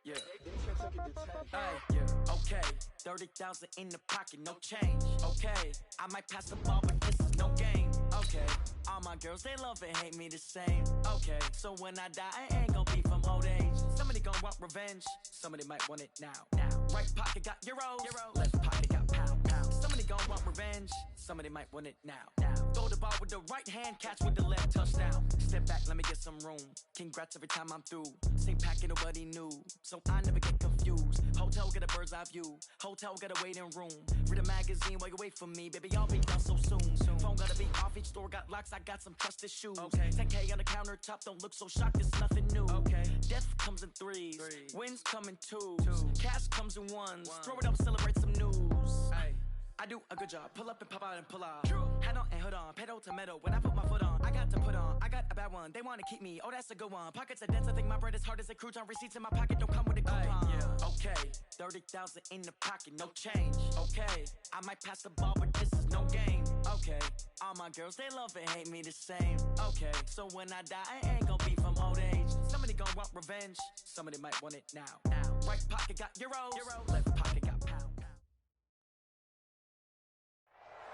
Yeah. Yeah. Okay. 30,000 in the pocket, no change. Okay. I might pass the ball, but this is no game. Okay. All my girls, they love and hate me the same. Okay. So when I die, I ain't gonna be from old age. Somebody gonna want revenge. Somebody might want it now. Right pocket got euros. Left pocket got pound. Somebody gonna want revenge. Somebody might want it now. Throw the ball with the right hand, catch with the left, touchdown. Step back, let me get some room. Congrats every time I'm through. Same packet, nobody knew, so I never get confused. Hotel get a bird's eye view. Hotel got a waiting room. Read a magazine while you wait for me, baby. I'll be down so soon. Phone gotta be off. Each store got locks. I got some trusted shoes. Okay. 10K on the countertop. Don't look so shocked. It's nothing new. Okay. Death comes in threes. Wins come in twos. Cash comes in ones. Throw it up, celebrate some news. Ay. I do a good job. Pull up and pop out and pull out. Head on and hood on. Pedal to metal. When I put my foot on, I got to put on. I got a bad one. They want to keep me. Oh, that's a good one. Pockets are dense. I think my bread is hard as a crouton. Receipts in my pocket don't come with a coupon. Yeah. Okay. 30,000 in the pocket. No change. Okay. I might pass the ball, but this is no game. Okay. All my girls, they love and hate me the same. Okay. So when I die, I ain't gonna be from old age. Somebody gonna want revenge. Somebody might want it now. Right pocket got euros. Left pocket got pound.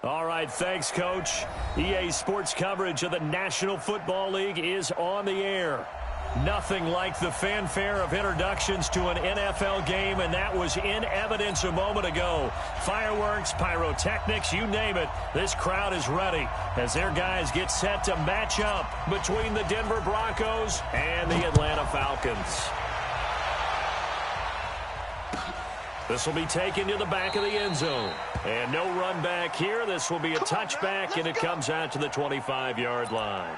All right, thanks, Coach. EA Sports coverage of the National Football League is on the air. Nothing like the fanfare of introductions to an NFL game, and that was in evidence a moment ago. Fireworks, pyrotechnics, you name it. This crowd is ready as their guys get set to match up between the Denver Broncos and the Atlanta Falcons. This will be taken to the back of the end zone. And no run back here. This will be a touchback, and it comes out to the 25-yard line.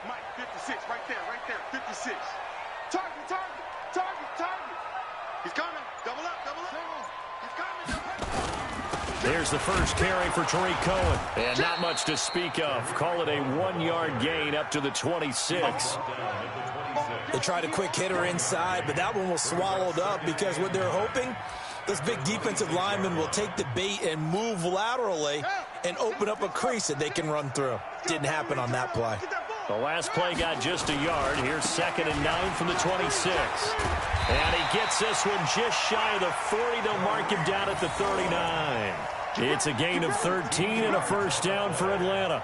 Mike, 56, right there, 56. Target. He's coming. Double up. He's coming. There's the first carry for Tariq Cohen. And not much to speak of. Call it a 1-yard gain up to the 26. They tried a quick hitter inside, but that one was swallowed up because what they're hoping, this big defensive lineman will take the bait and move laterally and open up a crease that they can run through. Didn't happen on that play. The last play got just a yard. Here's 2nd and 9 from the 26. And he gets this one just shy of the 40. They'll mark him down at the 39. It's a gain of 13 and a first down for Atlanta.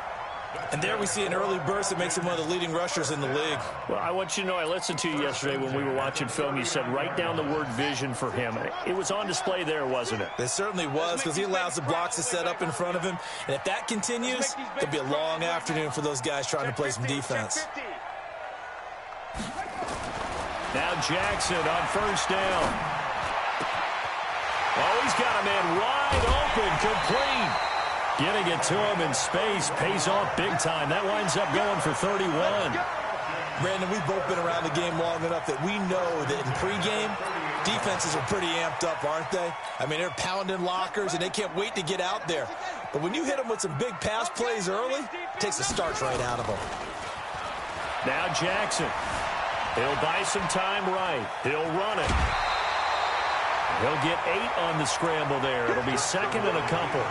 And there we see an early burst that makes him one of the leading rushers in the league. Well, I want you to know, I listened to you yesterday when we were watching film. You said write down the word vision for him. It was on display there, wasn't it? It certainly was, because he allows the blocks to set up in front of him. And if that continues, it'll be a long afternoon for those guys trying to play some defense. Now Jackson on first down. Oh, he's got a man wide open, complete. Getting it to him in space pays off big time. That winds up going for 31. Brandon, we've both been around the game long enough that we know that in pregame, defenses are pretty amped up, aren't they? I mean, they're pounding lockers, and they can't wait to get out there. But when you hit them with some big pass plays early, it takes the starch right out of them. Now Jackson. He'll buy some time right. He'll run it. He'll get 8 on the scramble there. It'll be 2nd and a couple.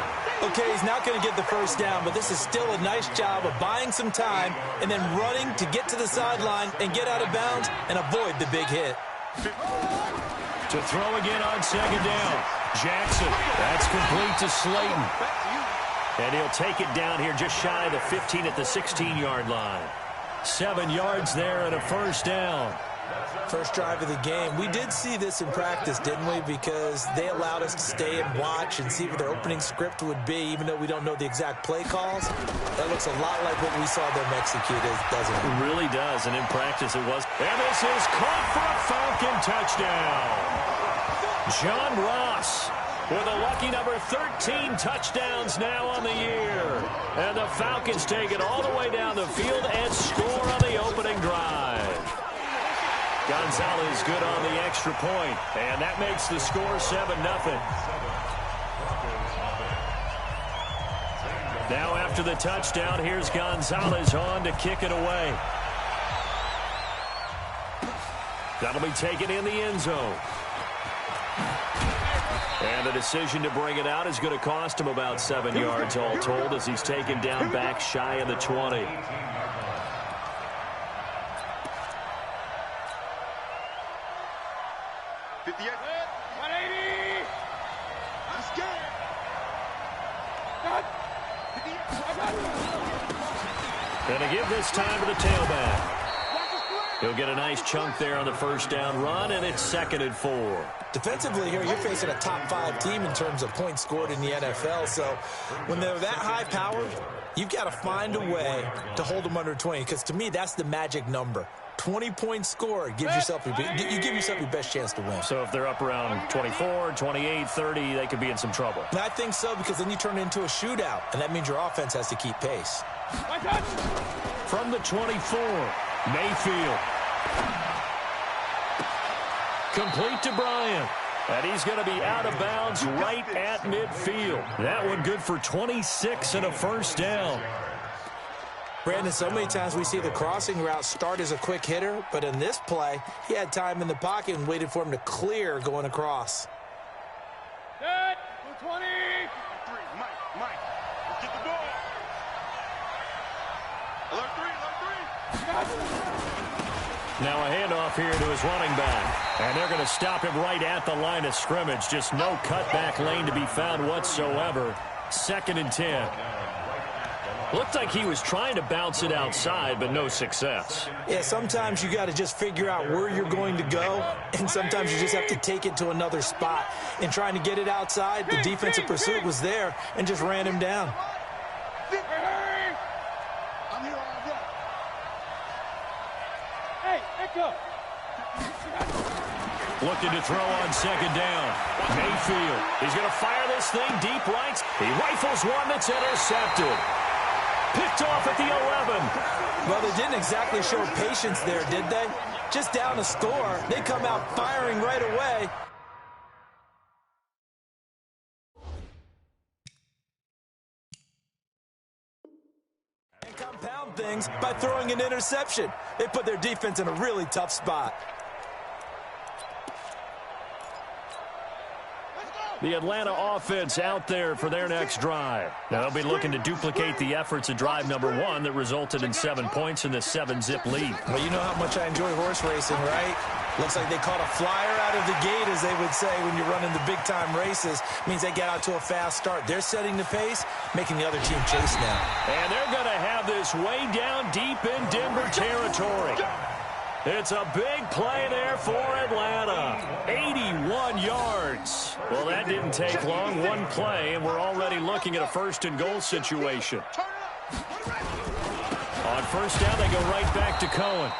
Okay, he's not going to get the first down, but this is still a nice job of buying some time and then running to get to the sideline and get out of bounds and avoid the big hit. To throw again on 2nd down. Jackson, that's complete to Slayton. And he'll take it down here just shy of the 15 at the 16-yard line. 7 yards there and a first down. First drive of the game. We did see this in practice, didn't we? Because they allowed us to stay and watch and see what their opening script would be, even though we don't know the exact play calls. That looks a lot like what we saw them execute, doesn't it? It really does, and in practice it was. And this is caught for a Falcon touchdown. John Ross with a lucky number 13 touchdowns now on the year. And the Falcons take it all the way down the field and score on the opening drive. Gonzalez good on the extra point, and that makes the score 7-0. Now after the touchdown, here's Gonzalez on to kick it away. That'll be taken in the end zone. And the decision to bring it out is going to cost him about 7 yards all told as he's taken down back shy of the 20. And to give this time to the tailback. He'll get a nice chunk there on the first down run, and it's 2nd and 4. Defensively here, you're facing a top-5 team in terms of points scored in the NFL. So when they're that high-powered, you've got to find a way to hold them under 20, because to me, that's the magic number. 20 points scored gives yourself you give yourself your best chance to win. So if they're up around 24, 28, 30, they could be in some trouble. And I think so, because then you turn it into a shootout, and that means your offense has to keep pace. From the 24, Mayfield. Complete to Bryant. And he's going to be out of bounds right at midfield. That one good for 26 and a first down. Brandon, so many times we see the crossing route start as a quick hitter, but in this play, he had time in the pocket and waited for him to clear going across. Set, 20. Mike, let's get the ball. Alert three. Now a handoff here to his running back. And they're going to stop him right at the line of scrimmage. Just no cutback lane to be found whatsoever. 2nd and 10. Looked like he was trying to bounce it outside, but no success. Yeah, sometimes you got to just figure out where you're going to go, and sometimes you just have to take it to another spot. And trying to get it outside, the defensive pursuit was there and just ran him down. I'm here all day. Hey, Echo. Looking to throw on 2nd down. Mayfield. He's going to fire this thing deep right. He rifles one that's intercepted. Picked off at the 11. Well, they didn't exactly show patience there, did they? Just down a score, they come out firing right away. And compound things by throwing an interception. They put their defense in a really tough spot. The Atlanta offense out there for their next drive. Now they'll be looking to duplicate the efforts of drive number 1 that resulted in 7 points in the 7-zip lead. Well, you know how much I enjoy horse racing, right? Looks like they caught a flyer out of the gate, as they would say when you're running the big-time races. Means they get out to a fast start. They're setting the pace, making the other team chase now. And they're going to have this way down deep in Denver territory. It's a big play there for Atlanta. 81 yards. Well, that didn't take long. One play, and we're already looking at a 1st and goal situation. On 1st down, they go right back to Cohen.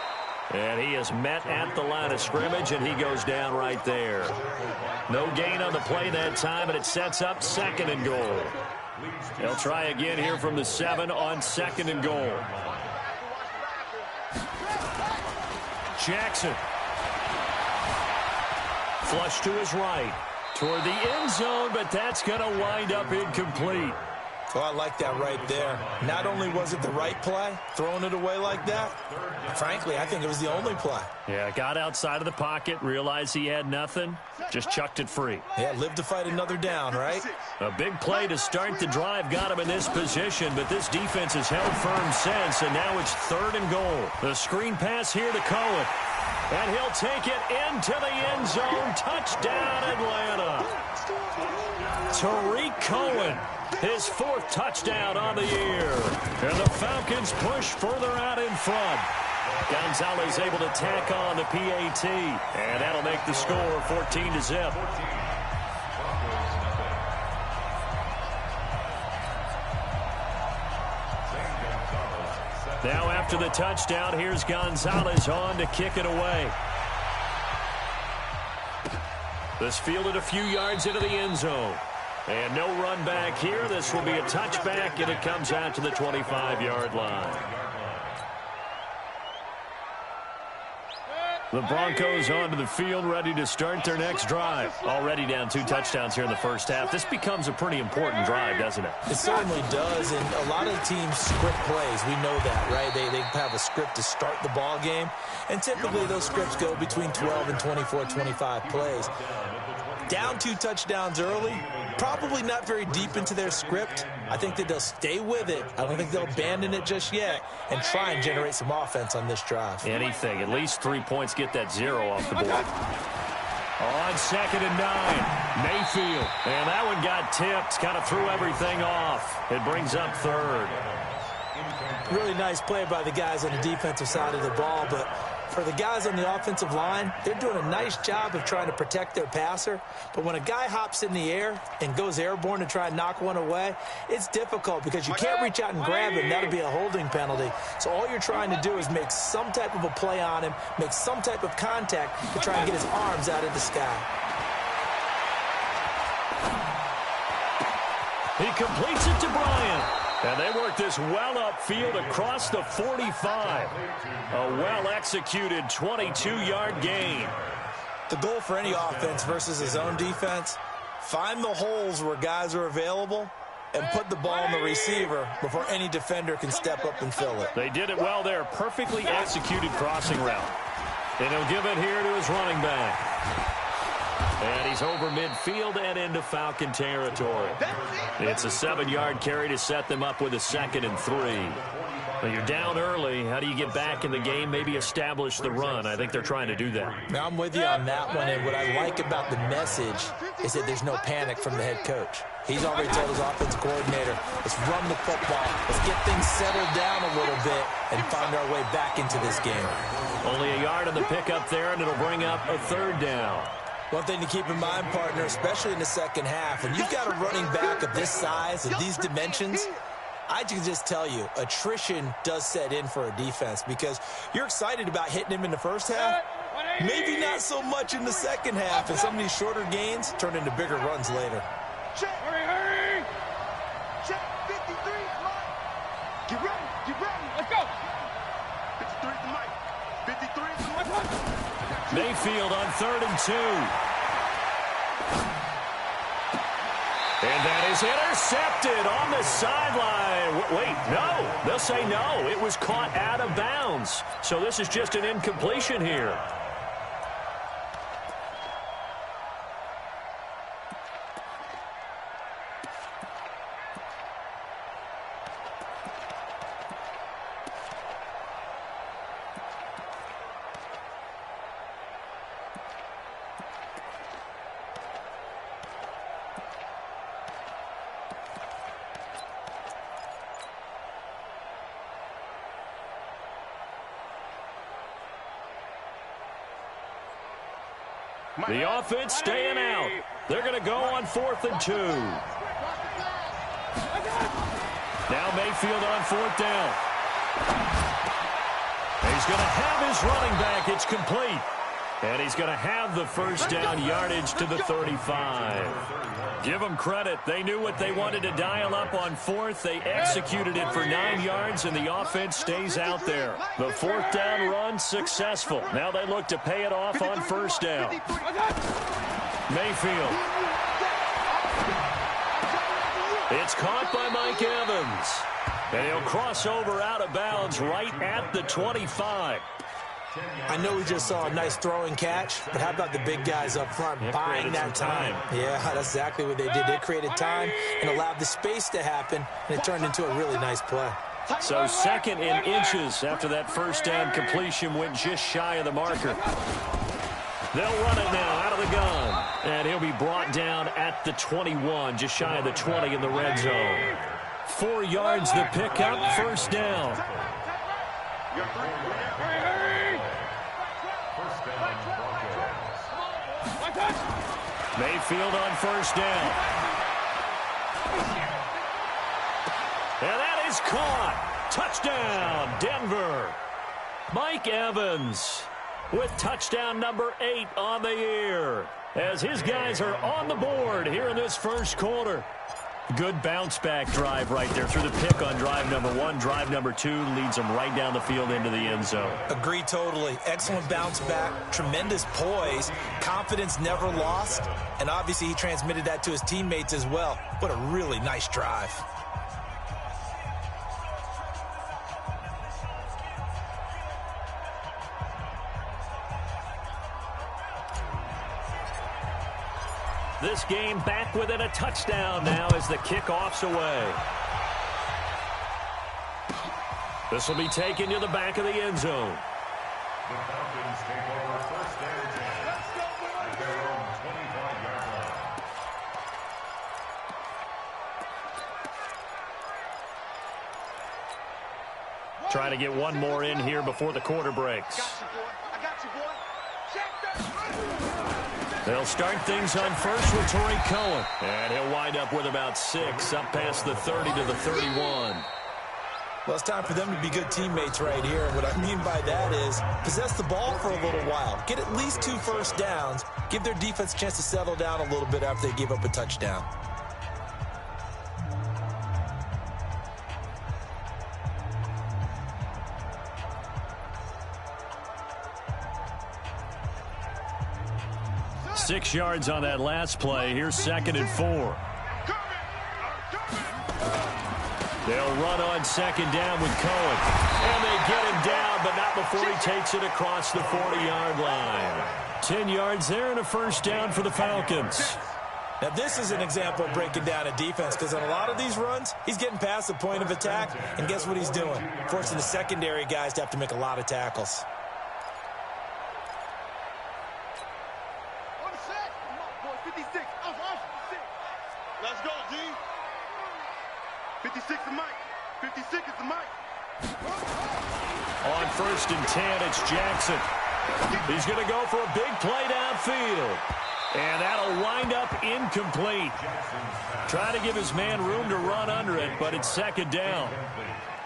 And he is met at the line of scrimmage, and he goes down right there. No gain on the play that time, and it sets up 2nd and goal. They'll try again here from the 7 on 2nd and goal. Jackson. Flush to his right. Toward the end zone, but that's going to wind up incomplete. Oh, I like that right there. Not only was it the right play, throwing it away like that, frankly, I think it was the only play. Yeah, got outside of the pocket, realized he had nothing, just chucked it free. Yeah, live to fight another down, right? A big play to start the drive got him in this position, but this defense has held firm since, and now it's 3rd and goal. The screen pass here to Cohen, and he'll take it into the end zone. Touchdown, Atlanta. Tariq Cohen. His 4th touchdown on the year. And the Falcons push further out in front. Gonzalez able to tack on the PAT. And that'll make the score 14-0. Now after the touchdown, here's Gonzalez on to kick it away. This fielded a few yards into the end zone. And no run back here. This will be a touchback, and it comes out to the 25-yard line. The Broncos onto the field, ready to start their next drive. Already down 2 touchdowns here in the first half. This becomes a pretty important drive, doesn't it? It certainly does, and a lot of the teams script plays. We know that, right? They have a script to start the ball game, and typically those scripts go between 12 and 24, 25 plays. Down 2 touchdowns early, probably not very deep into their script. I think that they'll stay with it. I don't think they'll abandon it just yet and try and generate some offense on this drive. Anything. At least 3 points, get that 0 off the board. On 2nd and 9, Mayfield. And that one got tipped, kind of threw everything off. It brings up 3rd. Really nice play by the guys on the defensive side of the ball, but for the guys on the offensive line, they're doing a nice job of trying to protect their passer. But when a guy hops in the air and goes airborne to try and knock one away, it's difficult because you can't reach out and grab him. That'll be a holding penalty. So all you're trying to do is make some type of a play on him, make some type of contact to try and get his arms out of the sky. He completes it to Bryant. And they work this well upfield across the 45. A well-executed 22-yard gain. The goal for any offense versus his own defense, find the holes where guys are available and put the ball on the receiver before any defender can step up and fill it. They did it well there. Perfectly executed crossing route. And he'll give it here to his running back. And he's over midfield and into Falcon territory. It's a 7-yard carry to set them up with a 2nd and 3. Well, you're down early. How do you get back in the game? Maybe establish the run. I think they're trying to do that. Now, I'm with you on that one, and what I like about the message is that there's no panic from the head coach. He's already told his offensive coordinator, let's run the football, let's get things settled down a little bit and find our way back into this game. Only a yard on the pickup there, and it'll bring up a 3rd down. One thing to keep in mind, partner, especially in the second half, when you've got a running back of this size, of these dimensions, I can just tell you, attrition does set in for a defense because you're excited about hitting him in the first half, maybe not so much in the second half, and some of these shorter gains turn into bigger runs later. Check. Hurry. Check 53. Come on. Get ready. Let's go. 53 to Mike. 53 to Mike. Mayfield on 3rd and 2. And that is intercepted on the sideline. Wait, no. They'll say no. It was caught out of bounds. So this is just an incompletion here. The offense staying out. They're going to go on 4th and 2. Now Mayfield on 4th down. He's going to have his running back. It's complete. And he's going to have the first down yardage to the 35. Give them credit. They knew what they wanted to dial up on 4th. They executed it for 9 yards, and the offense stays out there. The 4th down run successful. Now they look to pay it off on 1st down. Mayfield. It's caught by Mike Evans. And he'll cross over out of bounds right at the 25. I know we just saw a nice throwing catch, but how about the big guys up front buying that time? Yeah, that's exactly what they did. They created time and allowed the space to happen, and it turned into a really nice play. So 2nd in inches after that first down completion went just shy of the marker. They'll run it now out of the gun, and he'll be brought down at the 21, just shy of the 20 in the red zone. 4 yards the pickup, 1st down. Mayfield on 1st down. And that is caught. Touchdown, Denver. Mike Evans with touchdown number 8 on the year as his guys are on the board here in this first quarter. Good bounce-back drive right there through the pick on drive number 1. Drive number 2 leads them right down the field into the end zone. Agree totally. Excellent bounce back, tremendous poise, confidence never lost, and obviously he transmitted that to his teammates as well. What a really nice drive. This game back within a touchdown now as the kickoff's away. This will be taken to the back of the end zone. The Falcons take over first and 10 at their own 25-yard line. Trying to get one more in here before the quarter breaks. I got you, boy. Check that. They'll start things on first with Torrey Cohen. And he'll wind up with about 6 up past the 30 to the 31. Well, it's time for them to be good teammates right here. And what I mean by that is possess the ball for a little while. Get at least 2 first downs. Give their defense a chance to settle down a little bit after they give up a touchdown. Six yards on that last play. Here's 2nd and 4. They'll run on 2nd down with Cohen. And they get him down, but not before he takes it across the 40-yard line. 10 yards there and a first down for the Falcons. Now, this is an example of breaking down a defense because on a lot of these runs, he's getting past the point of attack, and guess what he's doing? Forcing the secondary guys to have to make a lot of tackles. Let's go, D. 56 is Mike. 56 is the Mike. On 1st and 10, it's Jackson. He's going to go for a big play downfield. And that'll wind up incomplete. Trying to give his man room to run under it, but it's 2nd down.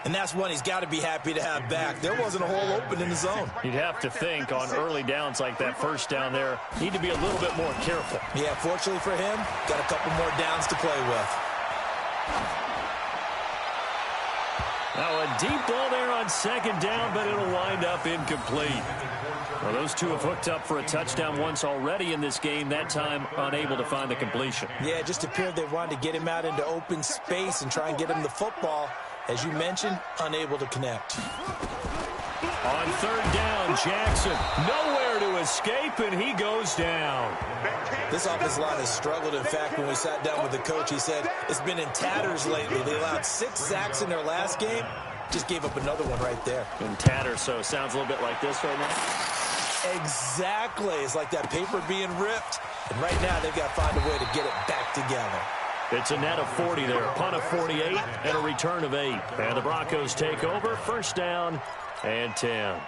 And that's one he's got to be happy to have back. There wasn't a hole open in the zone. You'd have to think on early downs like that first down there, need to be a little bit more careful. Yeah, fortunately for him, got a couple more downs to play with. Now a deep ball there on 2nd down, but it'll wind up incomplete. Well, those two have hooked up for a touchdown once already in this game, that time unable to find the completion. Yeah, it just appeared they wanted to get him out into open space and try and get him the football. As you mentioned, unable to connect. On 3rd down, Jackson nowhere to escape, and he goes down. This offensive line has struggled. In fact, when we sat down with the coach, he said it's been in tatters lately. They allowed 6 sacks in their last game. Just gave up another one right there. In tatters, so it sounds a little bit like this right now. Exactly. It's like that paper being ripped. And right now, they've got to find a way to get it back together. It's a net of 40 there, a punt of 48, and a return of 8. And the Broncos take over, 1st down and 10.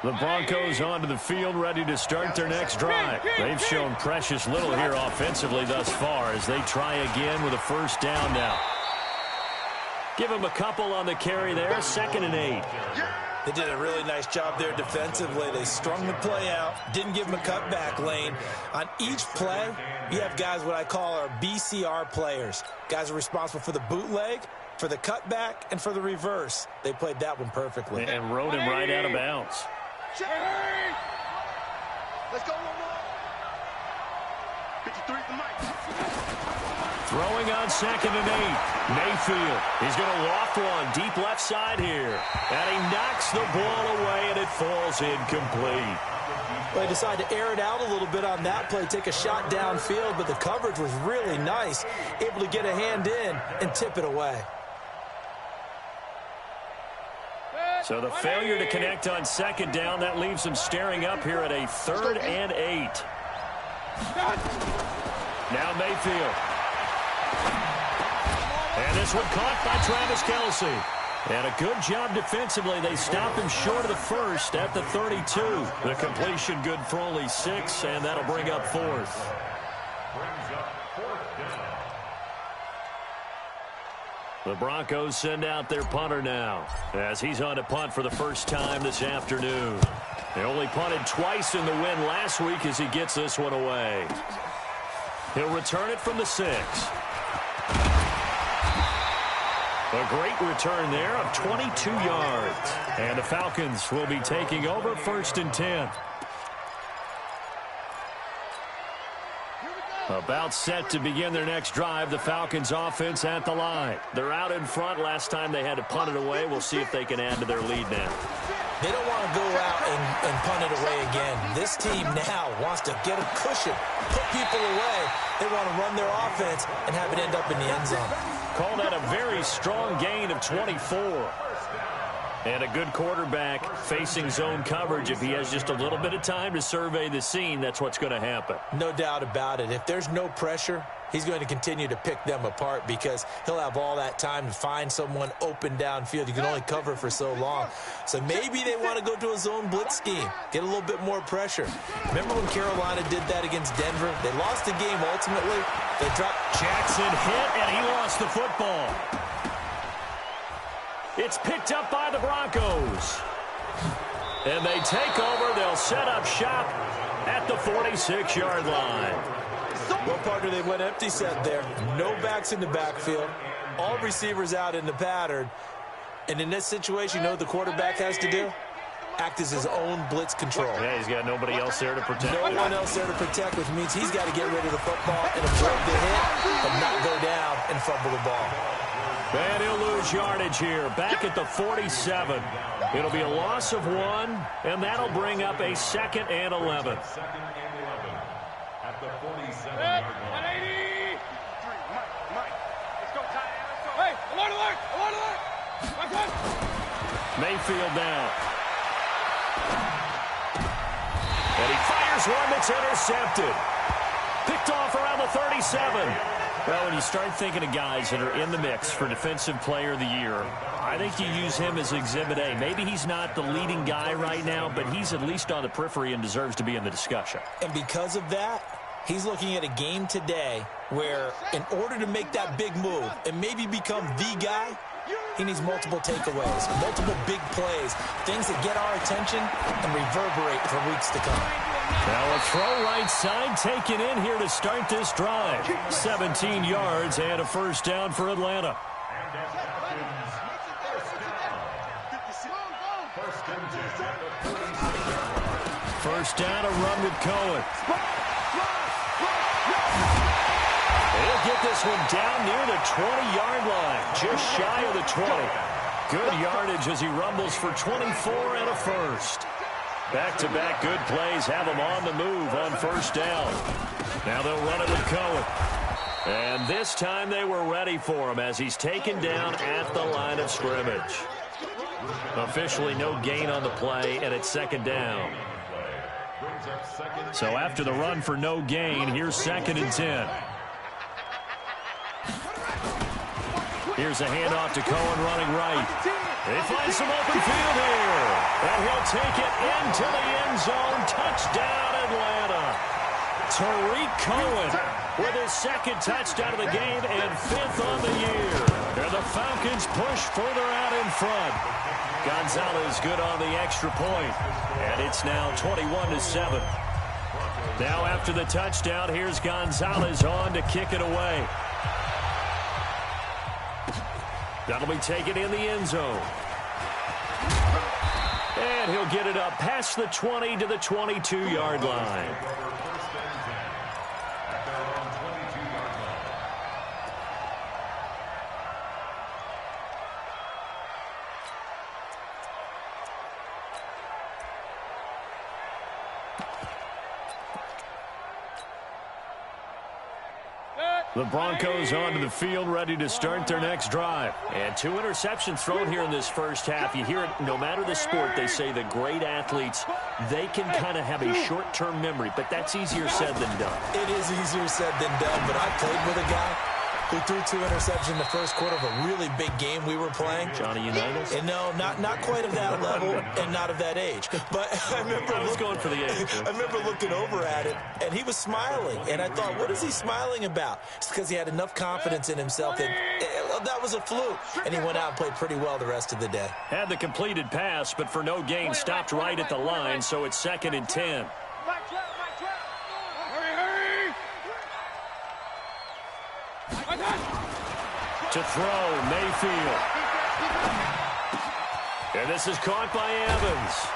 The Broncos onto the field, ready to start their next drive. They've shown precious little here offensively thus far as they try again with a 1st down now. Give them a couple on the carry there, 2nd and 8. They did a really nice job there defensively. They strung the play out, didn't give them a cutback lane. On each play, you have guys what I call our BCR players. Guys are responsible for the bootleg, for the cutback, and for the reverse. They played that one perfectly. And rode him right out of bounds. Let's go one more. 53 for Mike. Throwing on 2nd and 8. Mayfield. He's going to loft one deep left side here. And he knocks the ball away, and it falls incomplete. Well, they decided to air it out a little bit on that play, take a shot downfield, but the coverage was really nice. Able to get a hand in and tip it away. So the failure to connect on 2nd down, that leaves them staring up here at a 3rd and 8. Now Mayfield. And this one caught by Travis Kelce. And a good job defensively. They stop him short of the 1st at the 32. The completion good for only 6, and that'll bring up 4th. Brings up 4th down. The Broncos send out their punter now as he's on to punt for the first time this afternoon. They only punted twice in the win last week as he gets this one away. He'll return it from the 6. A great return there of 22 yards. And the Falcons will be taking over 1st and 10. About set to begin their next drive, the Falcons offense at the line. They're out in front. Last time they had to punt it away. We'll see if they can add to their lead now. They don't want to go out and punt it away again. This team now wants to get a cushion, put people away. They want to run their offense and have it end up in the end zone. Call that a very strong gain of 24. And a good quarterback facing zone coverage. If he has just a little bit of time to survey the scene, that's what's going to happen. No doubt about it. If there's no pressure, he's going to continue to pick them apart because he'll have all that time to find someone open downfield. You can only cover for so long. So maybe they want to go to a zone blitz scheme, get a little bit more pressure. Remember when Carolina did that against Denver? They lost the game ultimately. They dropped. Jackson hit, and he lost the football. It's picked up by the Broncos. And they take over. They'll set up shop at the 46-yard line. Well, partner, they went empty set there. No backs in the backfield. All receivers out in the pattern. And in this situation, you know what the quarterback has to do? Act as his own blitz control. Yeah, he's got nobody else there to protect. No one else there to protect, which means he's got to get rid of the football and absorb the hit, but not go down and fumble the ball. And he'll lose yardage here. Back at the 47. It'll be a loss of 1, and that'll bring up a 2nd and 11. At the 47-yard line. 180. Mike. Let's go, Ty. Let's go. Hey, alert. Mayfield down. And he fires one that's intercepted. Picked off around the 37. Well, when you start thinking of guys that are in the mix for Defensive Player of the Year, I think you use him as Exhibit A. Maybe he's not the leading guy right now, but he's at least on the periphery and deserves to be in the discussion. And because of that, he's looking at a game today where in order to make that big move and maybe become the guy, he needs multiple takeaways, multiple big plays, things that get our attention and reverberate for weeks to come. Now a throw right side taken in here to start this drive. 17 yards and a first down for Atlanta. First down, a run with Cohen. He'll get this one down near the 20-yard line, just shy of the 20. Good yardage as he rumbles for 24 and a first. Back-to-back good plays have him on the move on first down. Now they'll run it with Cohen. And this time they were ready for him as he's taken down at the line of scrimmage. Officially no gain on the play, and it's 2nd down. So after the run for no gain, here's 2nd and 10. Here's a handoff to Cohen running right. They find some open field here. And he'll take it into the end zone. Touchdown, Atlanta. Tariq Cohen with his 2nd touchdown of the game and 5th on the year. And the Falcons push further out in front. Gonzalez good on the extra point. And it's now 21-7. Now after the touchdown, here's Gonzalez on to kick it away. That'll be taken in the end zone. And he'll get it up past the 20 to the 22-yard line. The Broncos onto the field, ready to start their next drive. And 2 interceptions thrown here in this first half. You hear it, no matter the sport, they say the great athletes, they can kind of have a short-term memory, but that's easier said than done. It is easier said than done, but I played with a guy who threw 2 interceptions in the first quarter of a really big game we were playing. Johnny Unitas? And no, not quite of that level and not of that age. But I remember I was going for the age. I remember looking over at it, and he was smiling. And I thought, what is he smiling about? It's because he had enough confidence in himself that thought that was a fluke, and he went out and played pretty well the rest of the day. Had the completed pass, but for no gain, stopped right at the line, so it's 2nd and 10. To throw, Mayfield. And this is caught by Evans.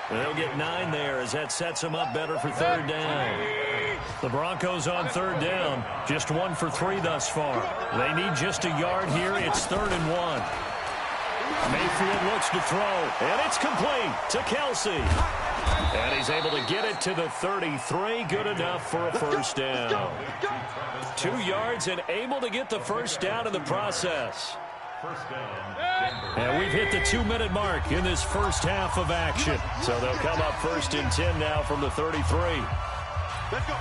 They'll get 9 there as that sets them up better for 3rd down. The Broncos on 3rd down, just 1 for 3 thus far. They need just a yard here. It's 3rd and 1. Mayfield looks to throw, and it's complete to Kelsey. And he's able to get it to the 33. Good enough for a 1st down. 2 yards and able to get the 1st down in the process. And we've hit the 2-minute mark in this first half of action. So they'll come up 1st and 10 now from the 33. Let's go.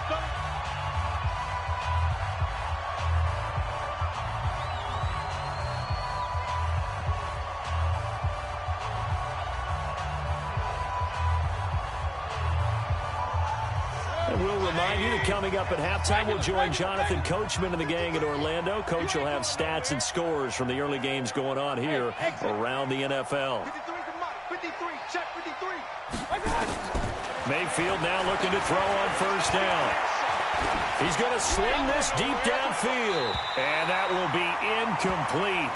And we'll remind you that coming up at halftime, we'll join Jonathan Coachman and the gang in Orlando. Coach will have stats and scores from the early games going on here around the NFL. 53, check 53. Mayfield now looking to throw on 1st down. He's going to sling this deep downfield. And that will be incomplete.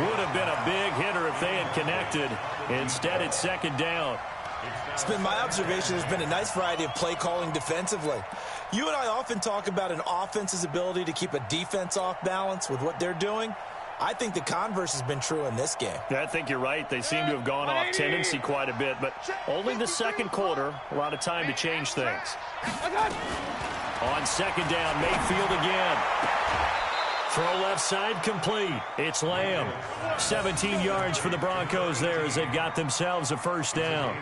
Would have been a big hitter if they had connected. Instead, it's 2nd down. It's been my observation there's been a nice variety of play calling defensively. You and I often talk about an offense's ability to keep a defense off balance with what they're doing. I think the converse has been true in this game. I think you're right. They seem to have gone off tendency quite a bit, but only the 2nd quarter. A lot of time to change things. On 2nd down, Mayfield again. Throw left side complete. It's Lamb. 17 yards for the Broncos there as they've got themselves a 1st down.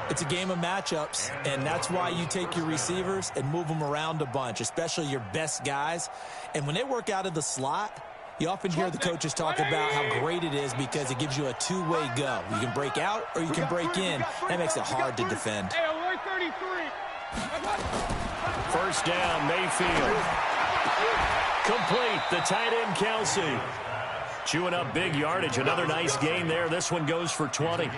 It's a game of matchups, and that's why you take your receivers and move them around a bunch, especially your best guys. And when they work out of the slot, you often hear the coaches talk about how great it is because it gives you a two-way go. You can break out or you can break in. That makes it hard to defend. 1st down, Mayfield. Complete, the tight end, Kelsey. Chewing up big yardage. Another nice gain there. This one goes for 20.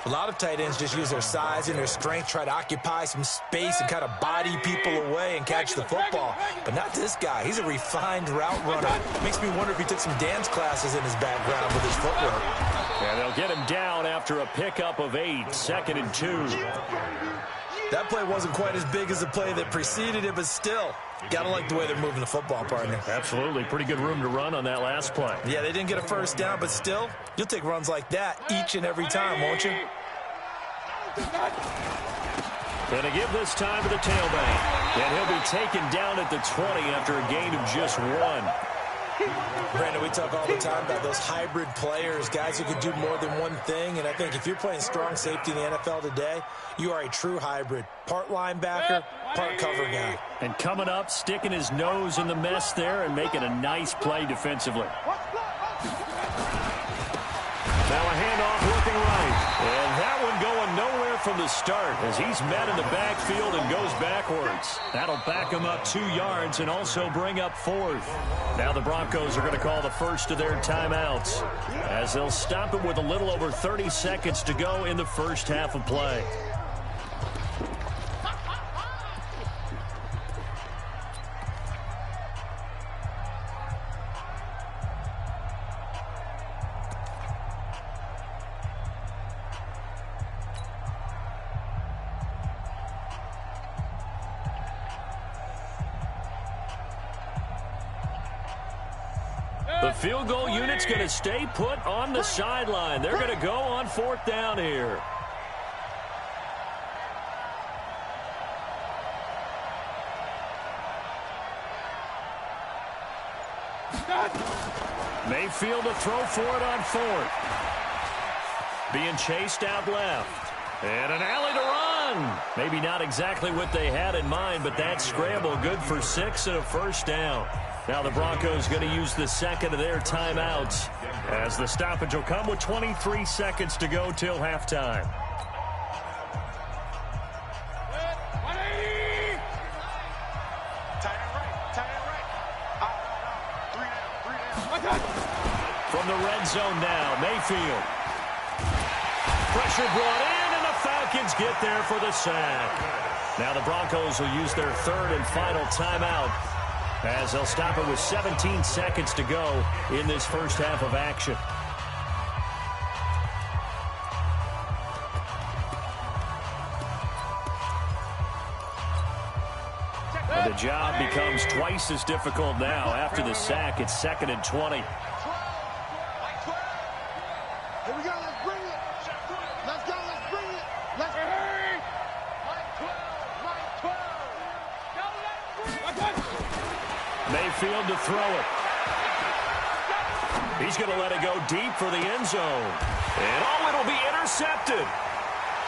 A lot of tight ends just use their size and their strength, try to occupy some space and kind of body people away and catch the football. But not this guy. He's a refined route runner. Makes me wonder if he took some dance classes in his background with his footwork. And they'll get him down after a pickup of 8. 2nd and 2. That play wasn't quite as big as the play that preceded it, but still, gotta like the way they're moving the football, partner. Absolutely. Pretty good room to run on that last play. Yeah, they didn't get a 1st down, but still, you'll take runs like that each and every time, won't you? Going to give this time to the tailback. And he'll be taken down at the 20 after a gain of just 1. Brandon, we talk all the time about those hybrid players, guys who can do more than one thing. And I think if you're playing strong safety in the NFL today, you are a true hybrid. Part linebacker, part cover guy. And coming up, sticking his nose in the mess there and making a nice play defensively. Now a handoff looking right. And that one going nowhere from the start as he's met in the backfield and goes backwards. That'll back him up 2 yards and also bring up 4th. Now the Broncos are going to call the first of their timeouts as they'll stop it with a little over 30 seconds to go in the first half of play. The field goal unit's going to stay put on the sideline. They're going to go on 4th down here. Mayfield to throw for it on 4th. Being chased out left. And an alley to run. Maybe not exactly what they had in mind, but that scramble good for 6 and a 1st down. Now the Broncos going to use the second of their timeouts as the stoppage will come with 23 seconds to go till halftime. the red zone now. Mayfield. Pressure brought in, and the Falcons get there for the sack. Now the Broncos will use their third and final timeout as they'll stop it with 17 seconds to go in this first half of action. And the job becomes twice as difficult now. After the sack, it's 2nd and 20. Here we go, let's bring it. Let's go, let's bring it. Let's hurry. Mike 12. Mayfield to throw it. He's going to let it go deep for the end zone. And it'll be intercepted.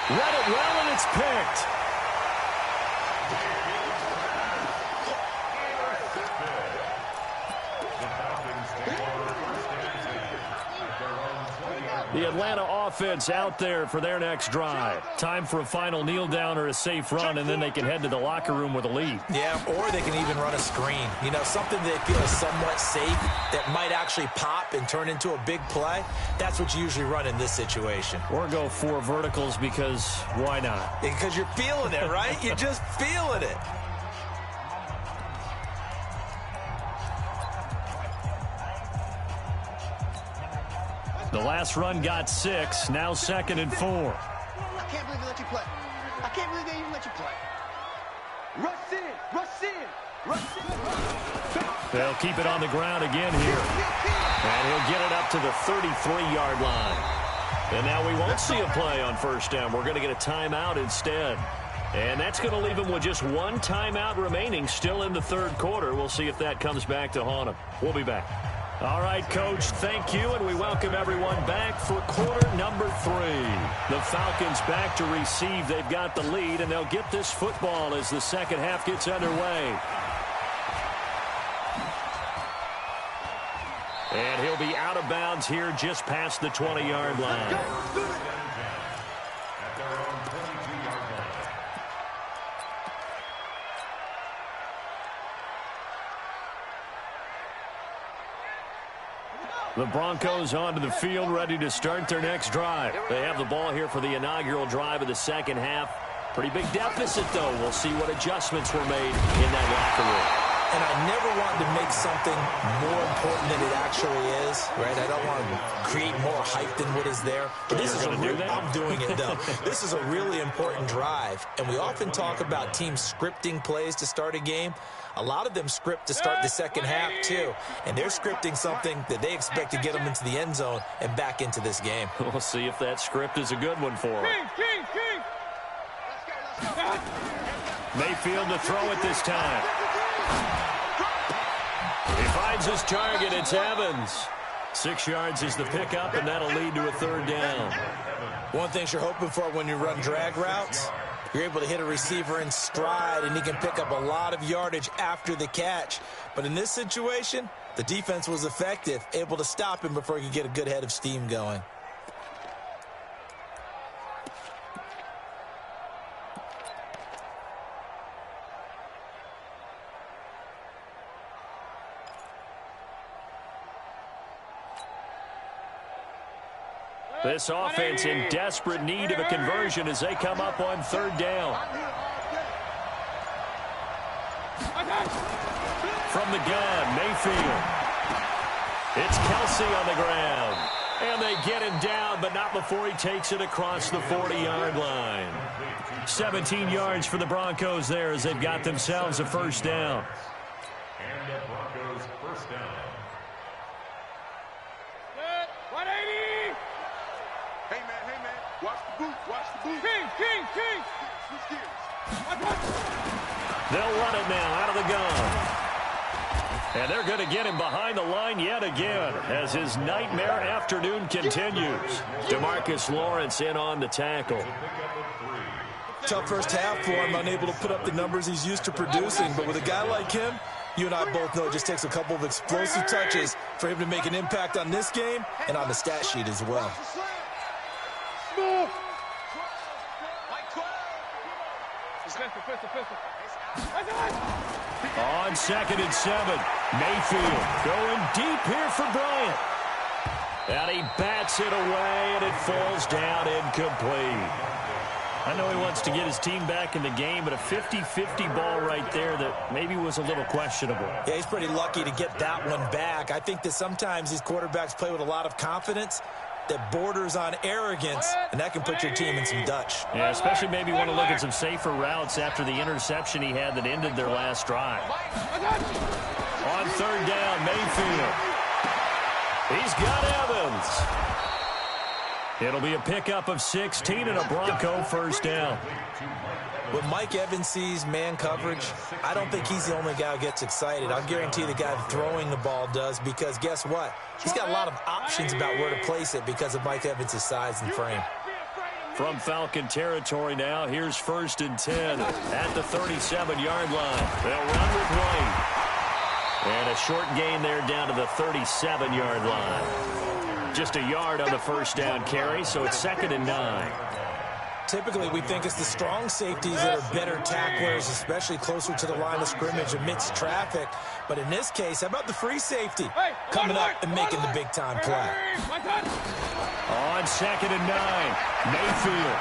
Read it well, and it's picked. The Atlanta offense out there for their next drive. Time for a final kneel down or a safe run, and then they can head to the locker room with a lead. Yeah, or they can even run a screen. You know, something they feel is somewhat safe that might actually pop and turn into a big play. That's what you usually run in this situation. Or go 4 verticals because why not? Because you're feeling it, right? You're just feeling it. The last run got 6, now 2nd and 4. I can't believe they let you play. I can't believe they even let you play. Rush in, rush in, rush in. They'll keep it on the ground again here. And he'll get it up to the 33-yard line. And now we won't see a play on first down. We're going to get a timeout instead. And that's going to leave him with just 1 timeout remaining still in the third quarter. We'll see if that comes back to haunt him. We'll be back. All right, Coach, thank you, and we welcome everyone back for quarter number 3. The Falcons back to receive. They've got the lead, and they'll get this football as the second half gets underway. And he'll be out of bounds here just past the 20-yard line. The Broncos onto the field, ready to start their next drive. They have the ball here for the inaugural drive of the second half. Pretty big deficit, though. We'll see what adjustments were made in that locker room. And I never want to make something more important than it actually is, right? I don't want to create more hype than what is there. But this is I'm doing it, though. This is a really important drive. And we often talk about teams scripting plays to start a game. A lot of them script to start the second half, too. And they're scripting something that they expect to get them into the end zone and back into this game. We'll see if that script is a good one for them. Mayfield to throw it this time. He finds his target. It's Evans. 6 yards is the pickup, and that'll lead to a third down. One thing you're hoping for when you run drag routes, you're able to hit a receiver in stride, and he can pick up a lot of yardage after the catch. But in this situation, the defense was effective, able to stop him before he could get a good head of steam going. This offense in desperate need of a conversion as they come up on third down. From the gun, Mayfield. It's Kelsey on the ground. And they get him down, but not before he takes it across the 40-yard line. 17 yards for the Broncos there as they've got themselves a first down. And the Broncos first down. Hey, man, watch the boot, watch the boot. King. Switch gears. They'll run it now out of the gun. And they're going to get him behind the line yet again as his nightmare afternoon continues. DeMarcus Lawrence in on the tackle. Tough first half for him, unable to put up the numbers he's used to producing. But with a guy like him, you and I both know it just takes a couple of explosive touches for him to make an impact on this game and on the stat sheet as well. On 2nd and 7, Mayfield going deep here for Bryant. And he bats it away, and it falls down incomplete. I know he wants to get his team back in the game, but a 50-50 ball right there that maybe was a little questionable. Yeah, he's pretty lucky to get that one back. I think that sometimes these quarterbacks play with a lot of confidence that borders on arrogance, and that can put your team in some Dutch. Yeah, especially maybe want to look at some safer routes after the interception he had that ended their last drive. On third down, Mayfield. He's got Evans. It'll be a pickup of 16 and a Bronco first down. When Mike Evans sees man coverage, I don't think he's the only guy who gets excited. I'll guarantee the guy throwing the ball does, because guess what? He's got a lot of options about where to place it because of Mike Evans' size and frame. From Falcon territory now, here's 1st and 10 at the 37-yard line. They'll run with White. And a short gain there down to the 37-yard line. Just a yard on the first down carry, so it's 2nd and 9. Typically, we think it's the strong safeties that are better tacklers, especially closer to the line of scrimmage amidst traffic. But in this case, how about the free safety coming up and making the big-time play? On 2nd and 9, Mayfield.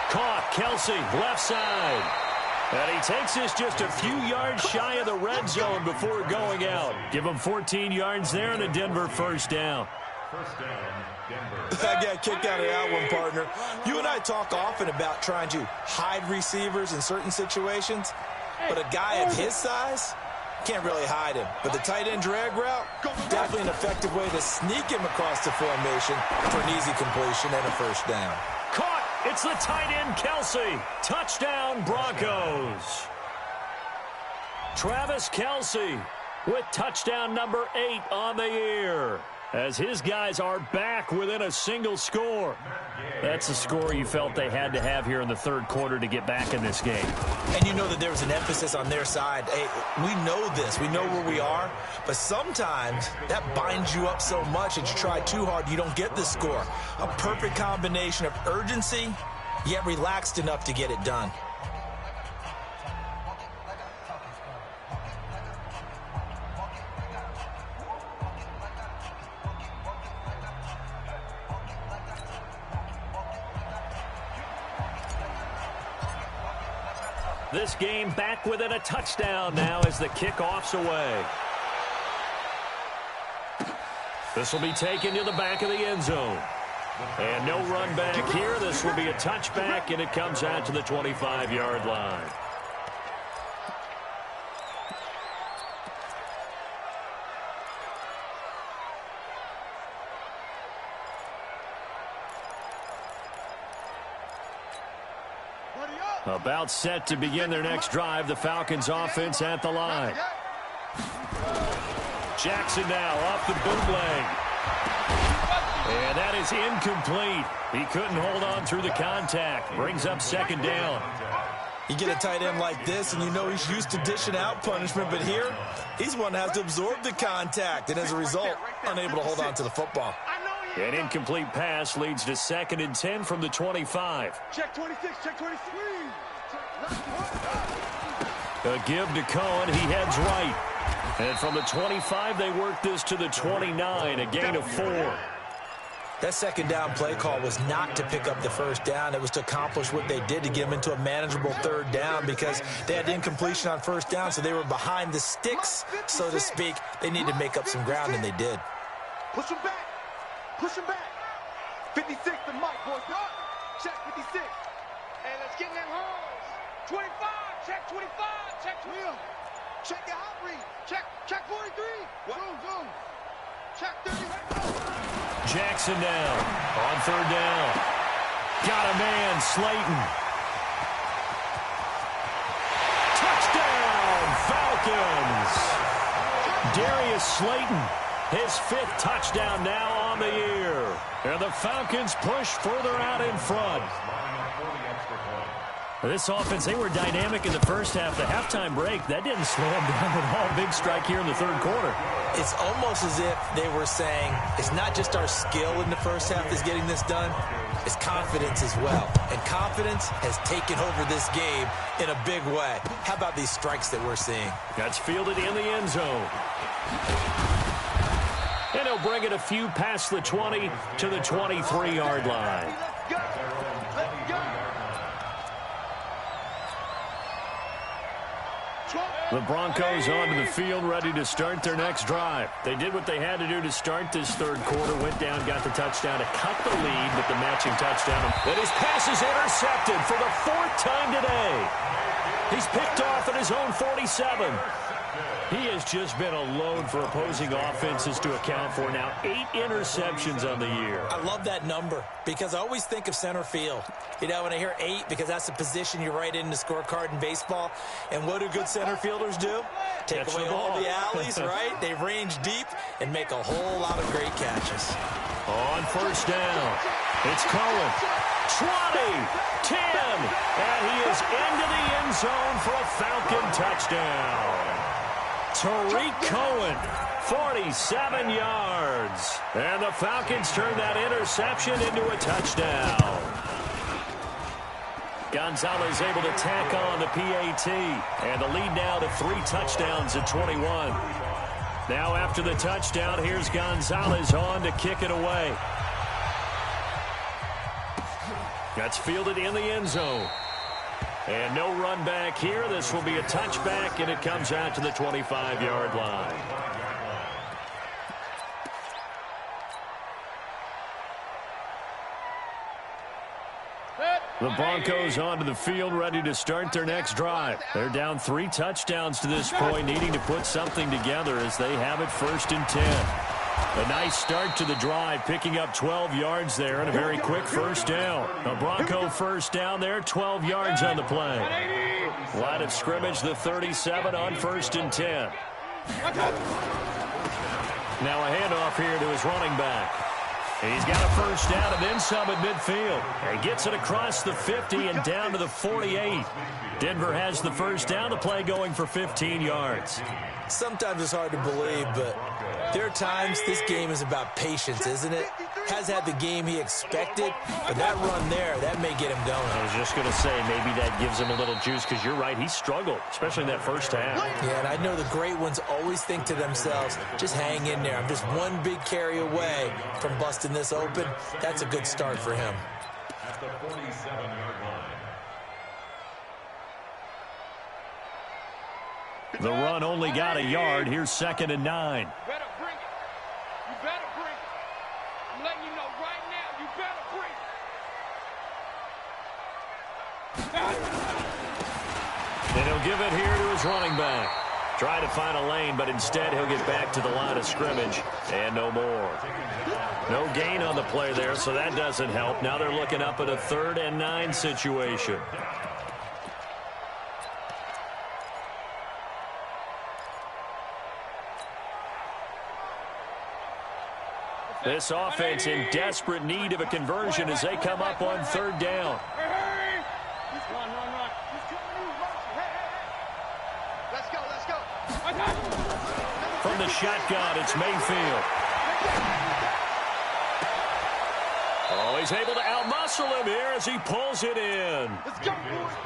Caught, Kelsey, left side. And he takes this just a few yards shy of the red zone before going out. Give him 14 yards there and a Denver first down. First down, Denver. I got a kick out of that one, partner. You and I talk often about trying to hide receivers in certain situations, but a guy of his size can't really hide him. But the tight end drag route, definitely an effective way to sneak him across the formation for an easy completion and a first down. Caught! It's the tight end, Kelsey. Touchdown, Broncos. Travis Kelsey with touchdown number 8 on the year, as his guys are back within a single score. That's the score you felt they had to have here in the third quarter to get back in this game. And you know that there was an emphasis on their side. Hey, we know this. We know where we are. But sometimes that binds you up so much that you try too hard, you don't get the score. A perfect combination of urgency, yet relaxed enough to get it done. This game back within a touchdown now as the kickoff's away. This will be taken to the back of the end zone. And no run back here. This will be a touchback, and it comes out to the 25-yard line. About set to begin their next drive. The Falcons offense at the line. Jackson now off the bootleg. And that is incomplete. He couldn't hold on through the contact. Brings up 2nd down. You get a tight end like this, and you know he's used to dishing out punishment, but here, he's one that has to absorb the contact, and as a result, unable to hold on to the football. An incomplete pass leads to 2nd and 10 from the 25. Check 26, check 23. A give to Cohen. He heads right. And from the 25, they work this to the 29, a gain of 4. That 2nd down play call was not to pick up the first down. It was to accomplish what they did to get them into a manageable 3rd down, because they had incompletion on 1st down, so they were behind the sticks, so to speak. They needed to make up some ground, and they did. Push him back. Push him back. 56 to Mike, boys. Check 56. Hey, let's get in that hole. 25. Check 25. Check 12. Check your hot read. Check 43. Zoom. Check 30. Jackson down on 3rd down. Got a man, Slayton. Touchdown, Falcons. Darius Slayton, his 5th touchdown now on the year. And the Falcons push further out in front. This offense, they were dynamic in the first half. The halftime break, that didn't slow them down at all. Big strike here in the 3rd quarter. It's almost as if they were saying, it's not just our skill in the first half that's getting this done, it's confidence as well. And confidence has taken over this game in a big way. How about these strikes that we're seeing? That's fielded in the end zone. And he'll bring it a few past the 20 to the 23-yard line. The Broncos onto the field, ready to start their next drive. They did what they had to do to start this third quarter, went down, got the touchdown to cut the lead with the matching touchdown. And his pass is intercepted for the 4th time today. He's picked off at his own 47. He has just been a load for opposing offenses to account for. Now 8 interceptions on the year. I love that number because I always think of center field. You know, when I hear 8, because that's the position you write in the scorecard in baseball. And what do good center fielders do? Take away all the alleys, right? They range deep and make a whole lot of great catches. On first down, it's Cohen. 20, 10, and he is into the end zone for a Falcon touchdown. Tariq Cohen, 47 yards. And the Falcons turn that interception into a touchdown. Gonzalez able to tack on the PAT. And the lead now to 3 touchdowns at 21. Now after the touchdown, here's Gonzalez on to kick it away. That's fielded in the end zone. And no run back here. This will be a touchback, and it comes out to the 25-yard line. The Broncos onto the field, ready to start their next drive. They're down 3 touchdowns to this point, needing to put something together as they have it 1st and 10. A nice start to the drive, picking up 12 yards there and a very quick first down. A Bronco first down there, 12 yards on the play. Line of scrimmage, the 37 on 1st and 10. Now a handoff here to his running back. He's got a first down and then some at midfield. And gets it across the 50 and down to the 48. Denver has the first down, the play going for 15 yards. Sometimes it's hard to believe, but there are times this game is about patience, isn't it? Has had the game he expected, but that run there, that may get him going. I was just going to say, maybe that gives him a little juice, because you're right, he struggled, especially in that first half. Yeah, and I know the great ones always think to themselves, just hang in there. I'm just one big carry away from busting this open. That's a good start for him. At the 47-yard line. The run only got a yard. Here's 2nd and 9. You better bring it. You better bring it. I'm letting you know right now, you better bring it. And he'll give it here to his running back. Try to find a lane, but instead he'll get back to the line of scrimmage. And no more. No gain on the play there, so that doesn't help. Now they're looking up at a 3rd and 9 situation. This offense in desperate need of a conversion as they come up on 3rd down. Hey! Run. Let's go. From the shotgun, it's Mayfield. Oh, he's able to outmuscle him here as he pulls it in.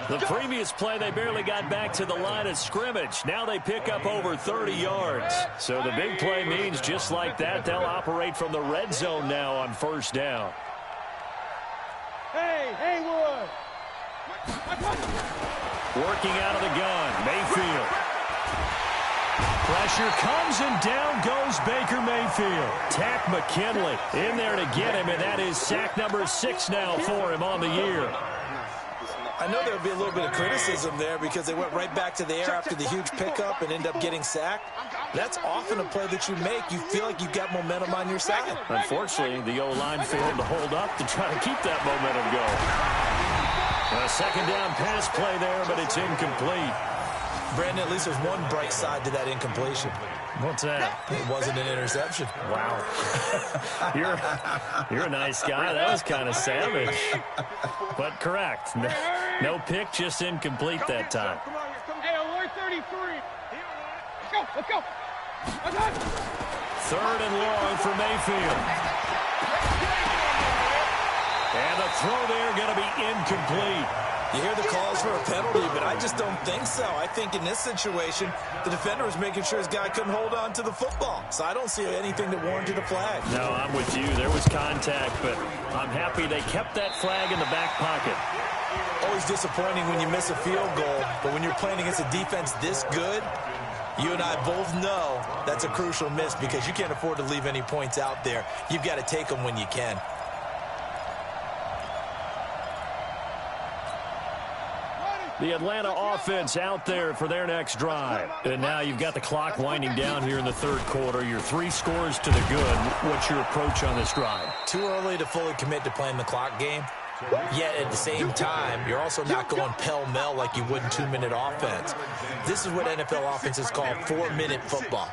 The previous play, they barely got back to the line of scrimmage. Now they pick up over 30 yards. So the big play means just like that, they'll operate from the red zone now on 1st down. Hey, Haywood! Working out of the gun, Mayfield. Pressure comes, and down goes Baker Mayfield. Tack McKinley in there to get him, and that is sack number 6 now for him on the year. I know there'll be a little bit of criticism there because they went right back to the air after the huge pickup and end up getting sacked. That's often a play that you make. You feel like you've got momentum on your side. Unfortunately, the O-line failed to hold up to try to keep that momentum going. A 2nd down pass play there, but it's incomplete. Brandon, at least there's one bright side to that incompletion. What's that? It wasn't an interception. Wow. You're a nice guy. That was kind of savage. But correct. No pick, just incomplete that time. Hey, 133. Let's go. 3rd and long for Mayfield. And the throw there going to be incomplete. You hear the calls for a penalty, but I just don't think so. I think in this situation, the defender was making sure his guy couldn't hold on to the football. So I don't see anything that warranted a flag. No, I'm with you. There was contact, but I'm happy they kept that flag in the back pocket. Always disappointing when you miss a field goal, but when you're playing against a defense this good, you and I both know that's a crucial miss because you can't afford to leave any points out there. You've got to take them when you can. The Atlanta offense out there for their next drive. And now you've got the clock winding down here in the third quarter. You're 3 scores to the good. What's your approach on this drive? Too early to fully commit to playing the clock game. Yet at the same time, you're also not going pell-mell like you would in 2-minute offense. This is what NFL offenses call 4-minute football.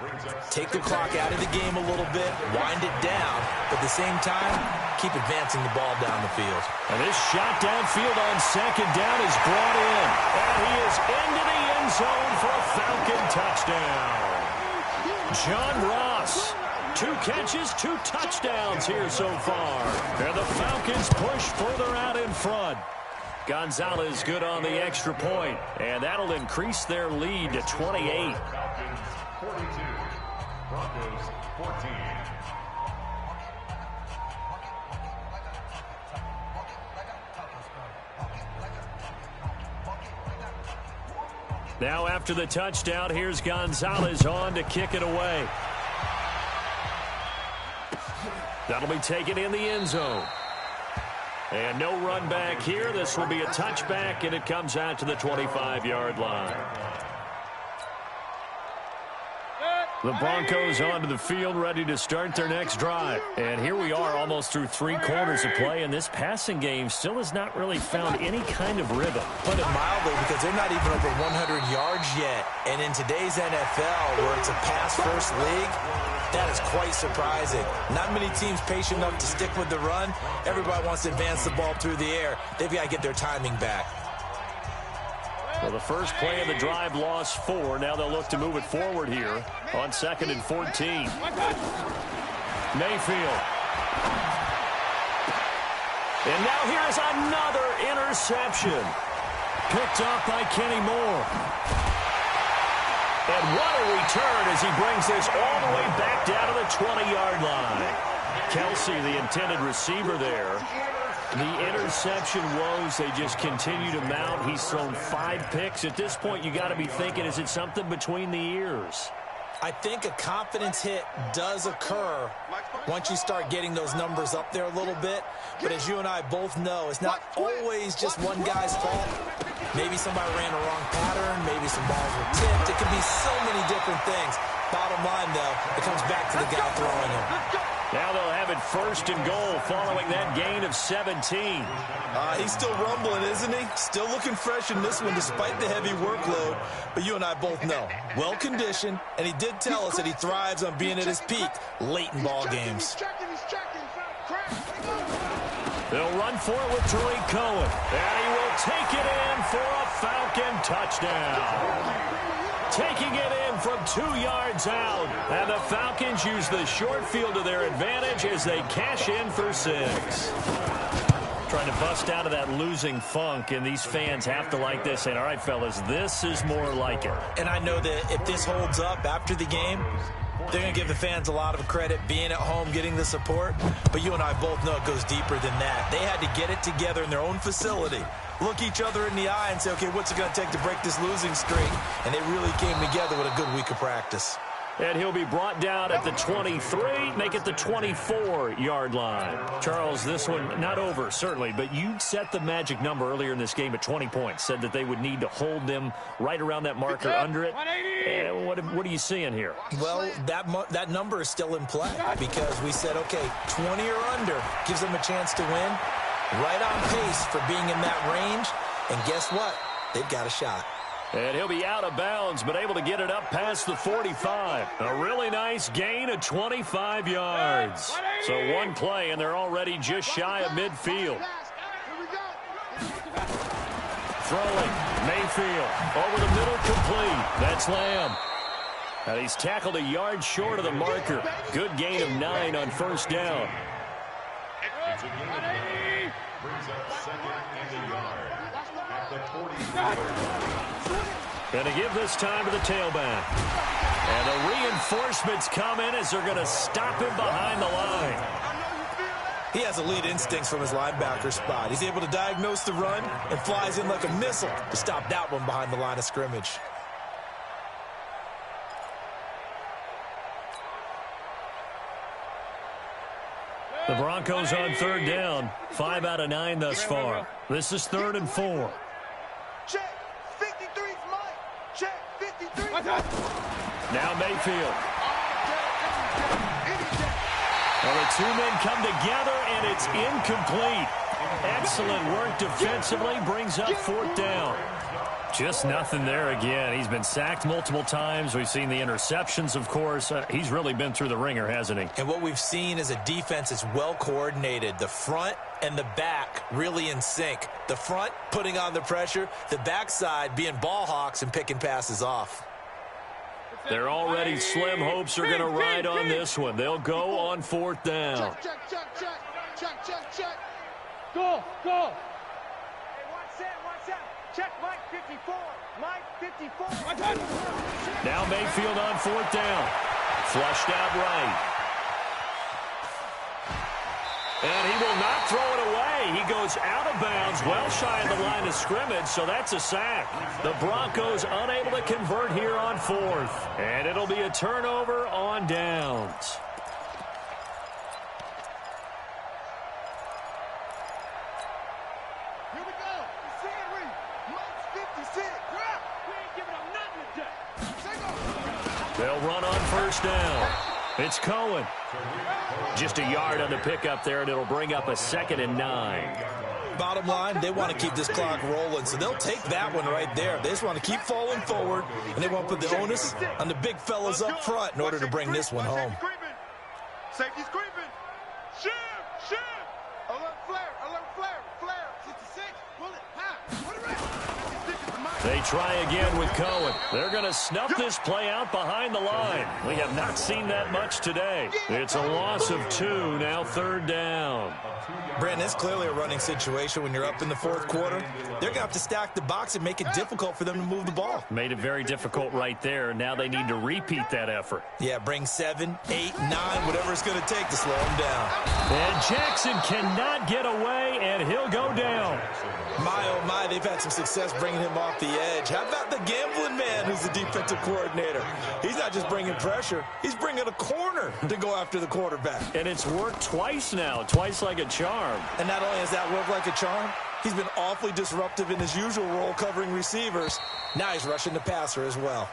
Take the clock out of the game a little bit, wind it down, but at the same time, keep advancing the ball down the field. And this shot downfield on second down is brought in. And he is into the end zone for a Falcon touchdown. John Ross. 2 catches, 2 touchdowns here so far. And the Falcons push further out in front. Gonzalez good on the extra point, and that'll increase their lead to 28. Falcons 42, Broncos 14. Now after the touchdown, here's Gonzalez on to kick it away. That'll be taken in the end zone. And no run back here. This will be a touchback, and it comes out to the 25-yard line. The Broncos onto the field, ready to start their next drive. And here we are almost through 3 quarters of play, and this passing game still has not really found any kind of rhythm. Put it mildly, because they're not even over 100 yards yet. And in today's NFL, where it's a pass-first league, that is quite surprising. Not many teams patient enough to stick with the run. Everybody wants to advance the ball through the air. They've got to get their timing back. Well, the first play of the drive lost 4. Now they'll look to move it forward here on 2nd and 14. Mayfield. And now here's another interception. Picked up by Kenny Moore. And what a return as he brings this all the way back down to the 20-yard line. Kelsey, the intended receiver there. The interception woes, they just continue to mount. He's thrown 5 picks. At this point, you got to be thinking, is it something between the ears? I think a confidence hit does occur once you start getting those numbers up there a little bit. But as you and I both know, it's not always just one guy's fault. Maybe somebody ran a wrong pattern. Maybe some balls were tipped. It could be so many different things. Bottom line, though, it comes back to the guy throwing them. Now they'll have it 1st and goal following that gain of 17. He's still rumbling, isn't he? Still looking fresh in this one despite the heavy workload. But you and I both know, well-conditioned, and he did tell us that he thrives on being at his peak late in ball games. They'll run for it with Tariq Cohen. And he will take it in for a Falcon touchdown. Taking it in from 2 yards out. And the Falcons use the short field to their advantage as they cash in for 6. Trying to bust out of that losing funk, and these fans have to like this. Saying, all right, fellas, this is more like it. And I know that if this holds up after the game, they're going to give the fans a lot of credit being at home, getting the support. But you and I both know it goes deeper than that. They had to get it together in their own facility, look each other in the eye and say, okay, what's it going to take to break this losing streak? And they really came together with a good week of practice. And he'll be brought down at the 23, make it the 24-yard line. Charles, this one not over, certainly, but you set the magic number earlier in this game at 20 points, said that they would need to hold them right around that marker under it. And what are you seeing here? Well, that number is still in play because we said, okay, 20 or under gives them a chance to win. Right on pace for being in that range. And guess what? They've got a shot. And he'll be out of bounds, but able to get it up past the 45. A really nice gain of 25 yards. So one play, and they're already just shy of midfield. Throwing, Mayfield, over the middle, complete. That's Lamb. And he's tackled a yard short of the marker. Good gain of 9 on 1st down. It's a gain of 9. Brings up 2nd and a yard. At the Going to give this time to the tailback. And the reinforcements come in as they're going to stop him behind the line. He has elite instincts from his linebacker spot. He's able to diagnose the run and flies in like a missile to stop that one behind the line of scrimmage. The Broncos on third down. 5 out of 9 thus far. This is 3rd and 4. Check. 53's Mike. Check. 53. Now Mayfield. Well, the two men come together, and it's incomplete. Excellent work defensively. Brings up 4th down. Just nothing there again. He's been sacked multiple times. We've seen the interceptions, of course. He's really been through the ringer, hasn't he? And what we've seen is a defense that's well coordinated. The front and the back really in sync. The front putting on the pressure. The backside being ball hawks and picking passes off. They're already slim hopes are going to ride on this one. They'll go on 4th down. Check. Go. Hey, watch that. Check Mike 54. Mike 54. Now Mayfield on 4th down. Flushed out right. And he will not throw it away. He goes out of bounds, well shy of the line of scrimmage, so that's a sack. The Broncos unable to convert here on 4th. And it'll be a turnover on downs. Here we go. You see it, Reed. Mike's 56. We ain't giving up nothing today. They'll run on 1st down. It's Cohen. Just a yard on the pickup there, and it'll bring up a 2nd and 9. Bottom line, they want to keep this clock rolling, so they'll take that one right there. They just want to keep falling forward, and they want to put the onus on the big fellas up front in order to bring this one home. Safety's creeping. Shoot. Alert flare. 66. Pull it. Put it right. They try again with Cohen. They're going to snuff this play out behind the line. We have not seen that much today. It's a loss of 2, now 3rd down. Brandon, it's clearly a running situation when you're up in the 4th quarter. They're going to have to stack the box and make it difficult for them to move the ball. Made it very difficult right there. Now they need to repeat that effort. Yeah, bring 7, 8, 9, whatever it's going to take to slow them down. And Jackson cannot get away, and he'll go down. My, oh my, they've had some success bringing him off the edge. How about the gambling man who's the defensive coordinator? He's not just bringing pressure. He's bringing a corner to go after the quarterback. And it's worked twice now, twice like a charm. And not only has that worked like a charm, he's been awfully disruptive in his usual role covering receivers. Now he's rushing the passer as well.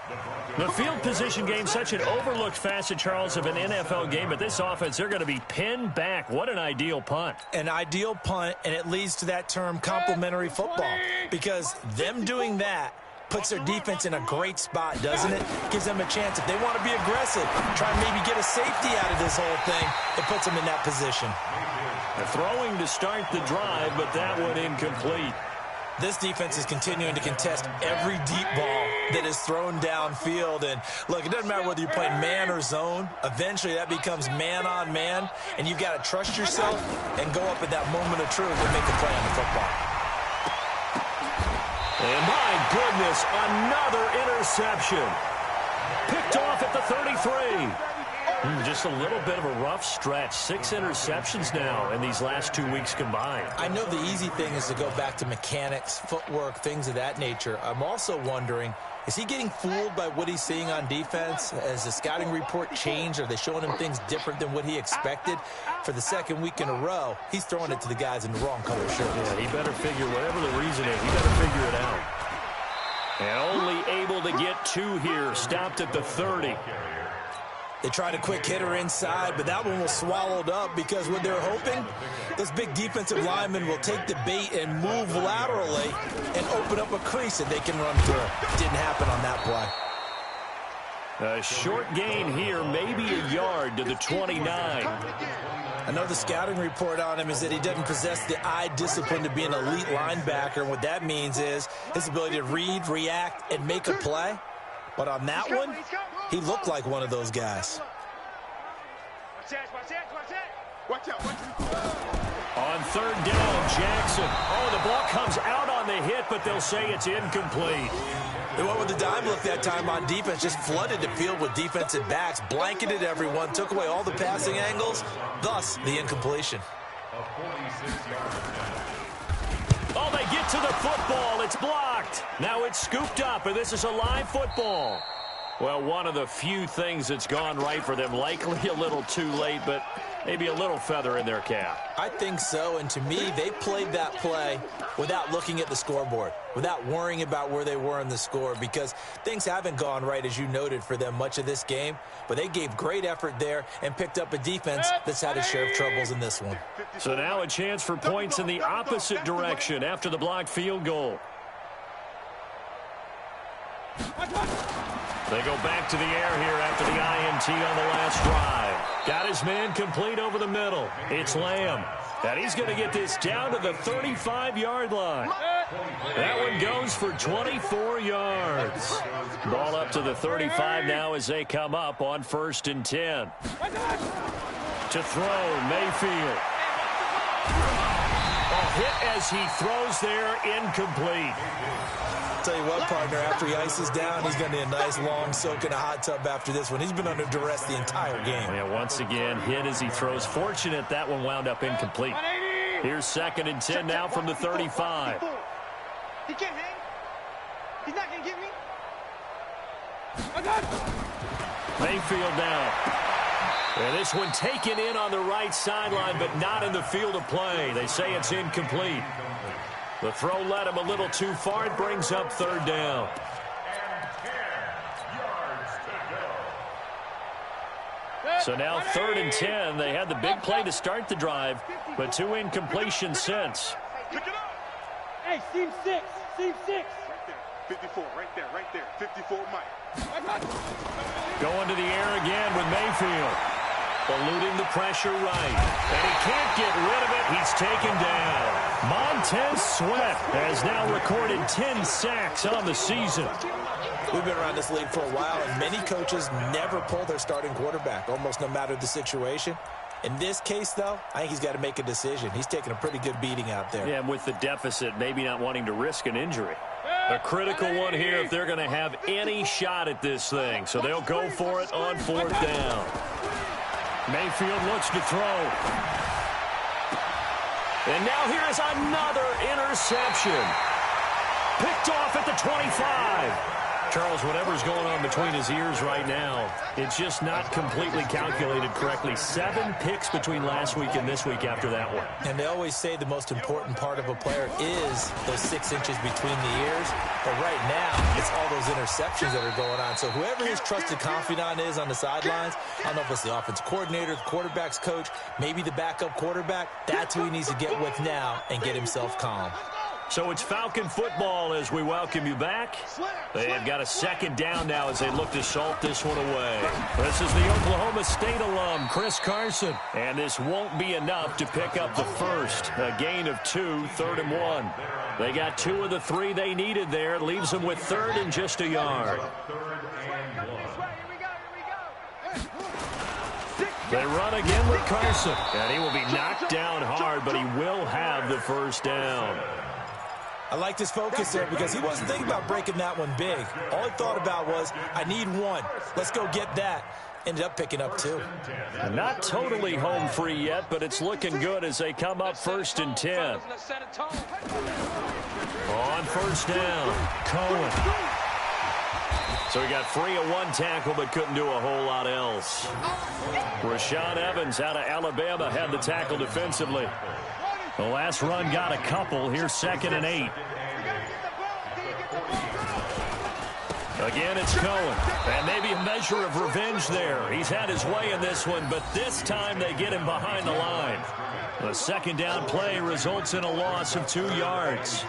The field position game, such an overlooked facet, Charles, of an NFL game. But this offense, they're going to be pinned back. What an ideal punt. An ideal punt, and it leads to that term complementary football. Because them doing that puts their defense in a great spot, doesn't it? Gives them a chance. If they want to be aggressive, try and maybe get a safety out of this whole thing, it puts them in that position. They're throwing to start the drive, but that one incomplete. This defense is continuing to contest every deep ball that is thrown downfield. And, look, it doesn't matter whether you're playing man or zone. Eventually, that becomes man-on-man, and you've got to trust yourself and go up at that moment of truth and make a play on the football. And, my goodness, another interception. Picked off at the 33. Just a little bit of a rough stretch. 6 interceptions now in these last 2 weeks combined. I know the easy thing is to go back to mechanics, footwork, things of that nature. I'm also wondering, is he getting fooled by what he's seeing on defense? Has the scouting report changed? Are they showing him things different than what he expected? For the 2nd week in a row, he's throwing it to the guys in the wrong color shirt. Yeah, he better figure, whatever the reason is, he better figure it out. And only able to get 2 here, stopped at the 30. They tried a quick hitter inside, but that one was swallowed up because what they're hoping, those big defensive linemen will take the bait and move laterally and open up a crease that they can run through. Didn't happen on that play. A short gain here, maybe a yard to the 29. I know the scouting report on him is that he doesn't possess the eye discipline to be an elite linebacker, and what that means is his ability to read, react, and make a play. But on that one, he looked like one of those guys. Watch out. On 3rd down, Jackson. Oh, the ball comes out on the hit, but they'll say it's incomplete. They went with the dime look that time on defense, just flooded the field with defensive backs, blanketed everyone, took away all the passing angles, thus the incompletion. Oh, they get to the football. It's blocked. Now it's scooped up, and this is a live football. Well, one of the few things that's gone right for them. Likely a little too late, but maybe a little feather in their cap. I think so, and to me, they played that play without looking at the scoreboard, without worrying about where they were in the score, because things haven't gone right, as you noted, for them much of this game, but they gave great effort there and picked up a defense that's had its share of troubles in this one. So now a chance for points in the opposite direction after the blocked field goal. They go back to the air here after the INT on the last drive. Got his man complete over the middle. It's Lamb. And he's going to get this down to the 35-yard line. That one goes for 24 yards. Ball up to the 35 now as they come up on 1st and 10. To throw, Mayfield. A hit as he throws there, incomplete. Tell you what, partner, after he ices down, he's going to need a nice long soak in a hot tub after this one. He's been under duress the entire game. Yeah, once again, hit as he throws. Fortunate that one wound up incomplete. Here's 2nd and 10 now from the 35. He can't hang. He's not going to get me. Mayfield now. And this one taken in on the right sideline, but not in the field of play. They say it's incomplete. The throw led him a little too far. It brings up 3rd down. So now 3rd and 10. They had the big play to start the drive, but 2 incompletions since. Hey, seam 6. Seam 6. 54, right there. 54, Mike. Going to the air again with Mayfield. Eluding the pressure right. And he can't get rid of it. He's taken down. Montez Sweat has now recorded 10 sacks on the season. We've been around this league for a while, and many coaches never pull their starting quarterback, almost no matter the situation. In this case, though, I think he's got to make a decision. He's taking a pretty good beating out there. Yeah, and with the deficit, maybe not wanting to risk an injury. A critical one here if they're going to have any shot at this thing. So they'll go for it on 4th down. Mayfield looks to throw. And now here is another interception. Picked off at the 25. Charles, whatever's going on between his ears right now, it's just not completely calculated correctly. 7 picks between last week and this week after that one. And they always say the most important part of a player is those 6 inches between the ears. But right now, it's all those interceptions that are going on. So whoever his trusted confidant is on the sidelines, I don't know if it's the offensive coordinator, the quarterback's coach, maybe the backup quarterback, that's who he needs to get with now and get himself calm. So it's Falcon football as we welcome you back. They have got a 2nd down now as they look to salt this one away. This is the Oklahoma State alum, Chris Carson. And this won't be enough to pick up the first. A gain of 2, 3rd and 1. They got 2 of the 3 they needed there. Leaves them with 3rd and just a yard. They run again with Carson. And he will be knocked down hard, but he will have the first down. I liked his focus there because he wasn't thinking about breaking that one big. All he thought about was, I need 1. Let's go get that. Ended up picking up 2. Not totally home free yet, but it's looking good as they come up 1st and 10. On 1st down, Cohen. So he got free of 1 tackle, but couldn't do a whole lot else. Rashaan Evans out of Alabama had the tackle defensively. The last run got a couple. Here's 2nd and 8. Again, it's Cohen. And maybe a measure of revenge there. He's had his way in this one, but this time they get him behind the line. The 2nd down play results in a loss of 2 yards.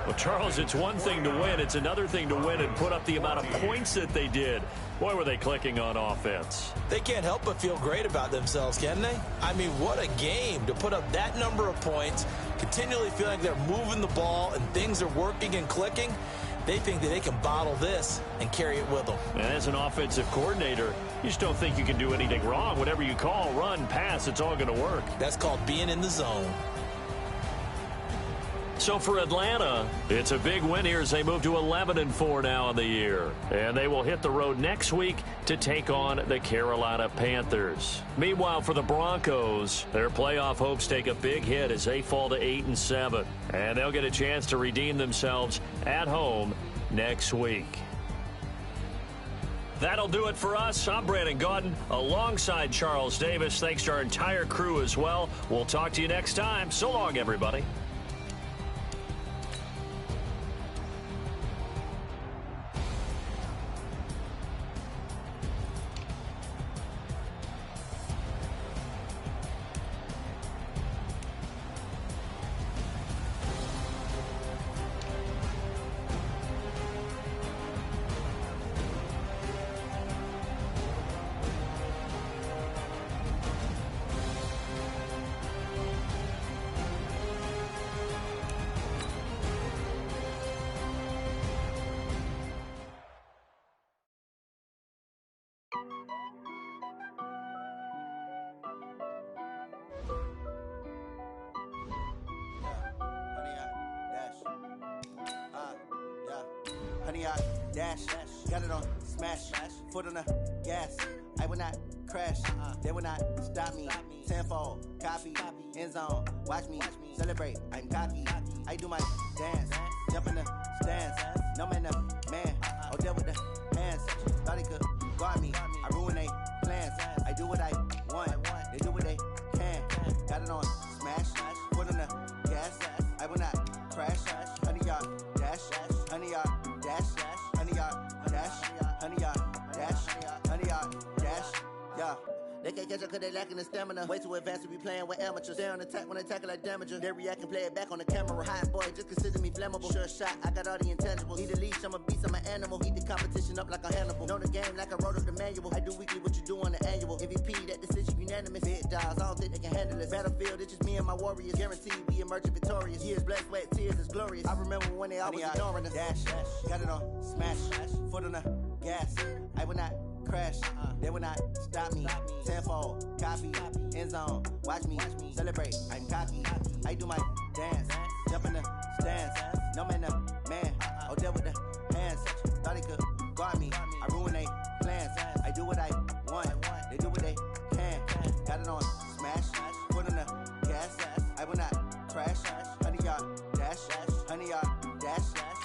Well, Charles, it's one thing to win. It's another thing to win and put up the amount of points that they did. Boy, were they clicking on offense. They can't help but feel great about themselves, can they? I mean, what a game to put up that number of points, continually feeling like they're moving the ball and things are working and clicking. They think that they can bottle this and carry it with them. And as an offensive coordinator, you just don't think you can do anything wrong. Whatever you call, run, pass, it's all going to work. That's called being in the zone. So for Atlanta, it's a big win here as they move to 11-4 now in the year. And they will hit the road next week to take on the Carolina Panthers. Meanwhile, for the Broncos, their playoff hopes take a big hit as they fall to 8-7. And they'll get a chance to redeem themselves at home next week. That'll do it for us. I'm Brandon Gaudin alongside Charles Davis. Thanks to our entire crew as well. We'll talk to you next time. So long, everybody. Honey, I dash, got it on smash, foot on the gas. I will not crash, they will not stop me. Tenfold, copy, end zone, watch me celebrate. I'm cocky, I do my dance, jump in the stands. No man, man, I'll deal with the hands. Thought he could guard me, I ruin they plans. I do what I want, they do what they can. Got it on smash, foot on the gas. I will not crash, honey, y'all dash, honey, y'all dash, honey, y'all dash, honey, y'all dash, honey, y'all dash, yeah. They can't catch up cause they lacking the stamina. Way too advanced to be playing with amateurs. Stay on attack when they tackle like damager. They react and play it back on the camera. Hot boy, just consider me flammable. Sure shot, I got all the intangibles. Need a leash, I'm a beast, I'm an animal. Eat the competition up like a Hannibal. Know the game like I wrote up the manual. I do weekly what you do on the annual. MVP, that decision unanimous. Big dogs, I don't think they can handle it. Battlefield, it's just me and my warriors. Guaranteed we emerging victorious. Years, blood, sweat, tears, is glorious. I remember when they always ignoring us. Dash, got it on smash, foot on the gas. I will not crash, they will not stop me. Tenfold, copy, end zone, watch me celebrate. I'm cocky, I do my dance, jump in the stands. No man, man, I'll deal with the hands. Thought he could guard me, I ruin they plans. I do what I want, they do what they can. Got it on smash, foot on the gas. I will not crash, honey, y'all dash, honey, y'all dash,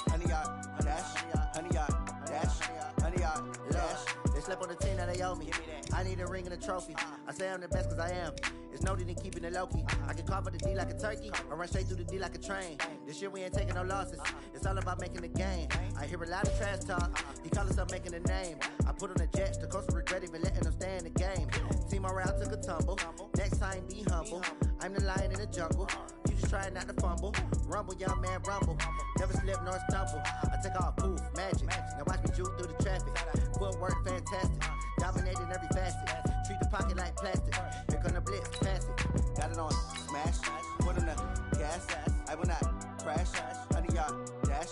honey, y'all dash, honey, y'all dash, honey, y'all dash. They slept on the team that they owe me. I need a ring and a trophy. I say I'm the best cause I am. It's no need in keeping it low-key. I can carve up the D like a turkey or run straight through the D like a train. This year we ain't taking no losses. It's all about making the game. I hear a lot of trash talk. He call himself making a name. I put on the Jets. The coach will regret even letting them stay in the game. Team morale took a tumble. Next time be humble. I'm the lion in the jungle. You just try not to fumble. Rumble, young man, rumble. Never slip nor stumble. I take off, poof, magic. Now watch me juke through the traffic. Footwork fantastic. Dominating every facet. Treat the pocket like plastic. Here come the blitz, pass it. Got it on smash. Foot on the gas. I will not crash. Honey, y'all dash.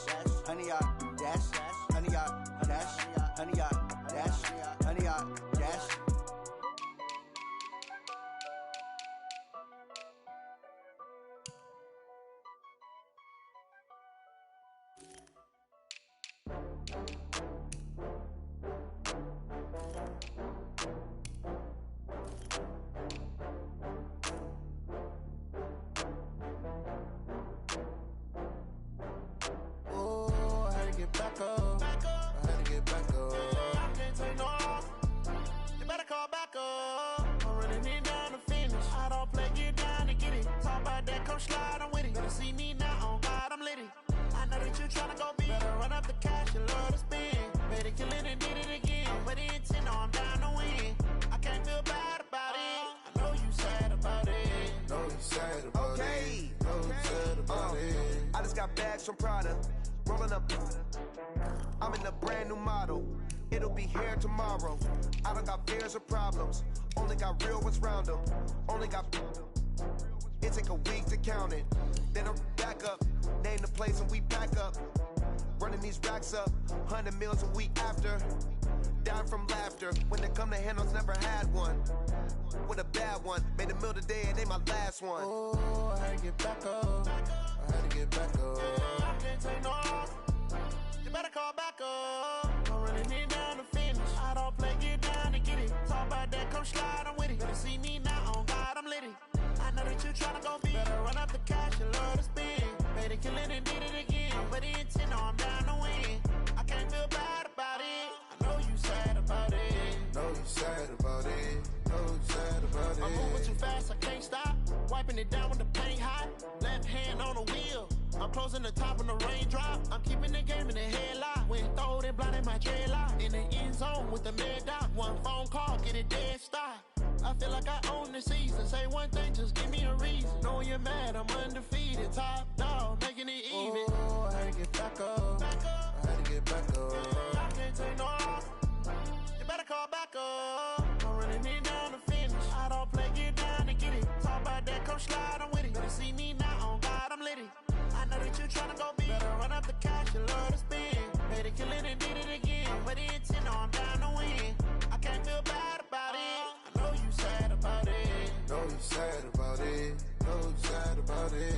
Honey, y'all dash. Honey, y'all dash. Honey, y'all dash. Honey, y'all dash. Back up. I had to get back up. I can't take no loss. You better call back up. I'm running it down to finish. I don't play, get down to get it. Talk about that, come slide, I'm with it. Better see me now, on God, I'm litty. I know that you tryna go big. Better run up the cash, you love to spend. Better kill it and did it again. I'm with the intent, no, I'm down to win. I can't feel bad about it. I know you sad about it. Know you sad about Okay. it. Know you sad about it. I just got bags from Prada. Rolling up, I'm in a brand new model. It'll be here tomorrow. I don't got fears or problems. Only got real ones round them. Only got. It take a week to count it. Then I'm back up. Name the place and we pack up. Running these racks up, 100 meals a week after. Down from laughter, when they come to handles, never had one. With a bad one, made a meal today and ain't my last one. Oh, I had to get back up. I had to get back up. I can't take no off. You better call back up. I'm running it down to finish. I don't play, get down and get it. Talk about that, come slide, I'm with it. Better see me now, on God, I'm litty. I know that you tryna go big. Better run up the cash, you love to spin. Made it, kill it, and did it again. But the intent, no, I'm down to win. I can't feel bad about it. I know you sad about it. Know you sad about it. Know you sad about it. I'm moving too fast, I can't stop. Wiping it down when the paint hot. Left hand on the wheel. I'm closing the top when the raindrop. I'm keeping the game in the headlock. When throwed and blinded my dreadlock. In the end zone with the mad dot. One phone call, get it dead stop. I feel like I own the season. Say one thing, just give me a reason. Knowing you're mad, I'm undefeated. Top dog, making it even. Oh, I had to get back up. I had to get back up. I can't take no off. You better call back up. I'm running it down to finish. I don't play, get down and get it. Talk about that, come slide, I'm with it. Better see me now, on God, I'm litty. I know that you tryna go big. Better run up the cash, you love to spin. Made it, kill it, and did it again. But the intent, no, I'm down to win. I can't feel bad about it. I know you sad about it. Know you sad about it. Know you sad about it.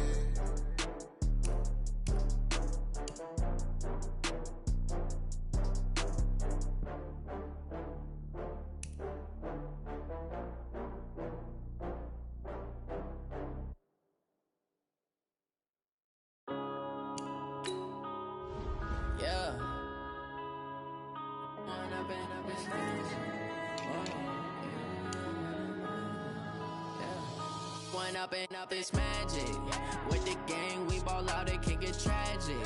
Yeah. One up and up is magic. With the gang, we ball out, it can get tragic.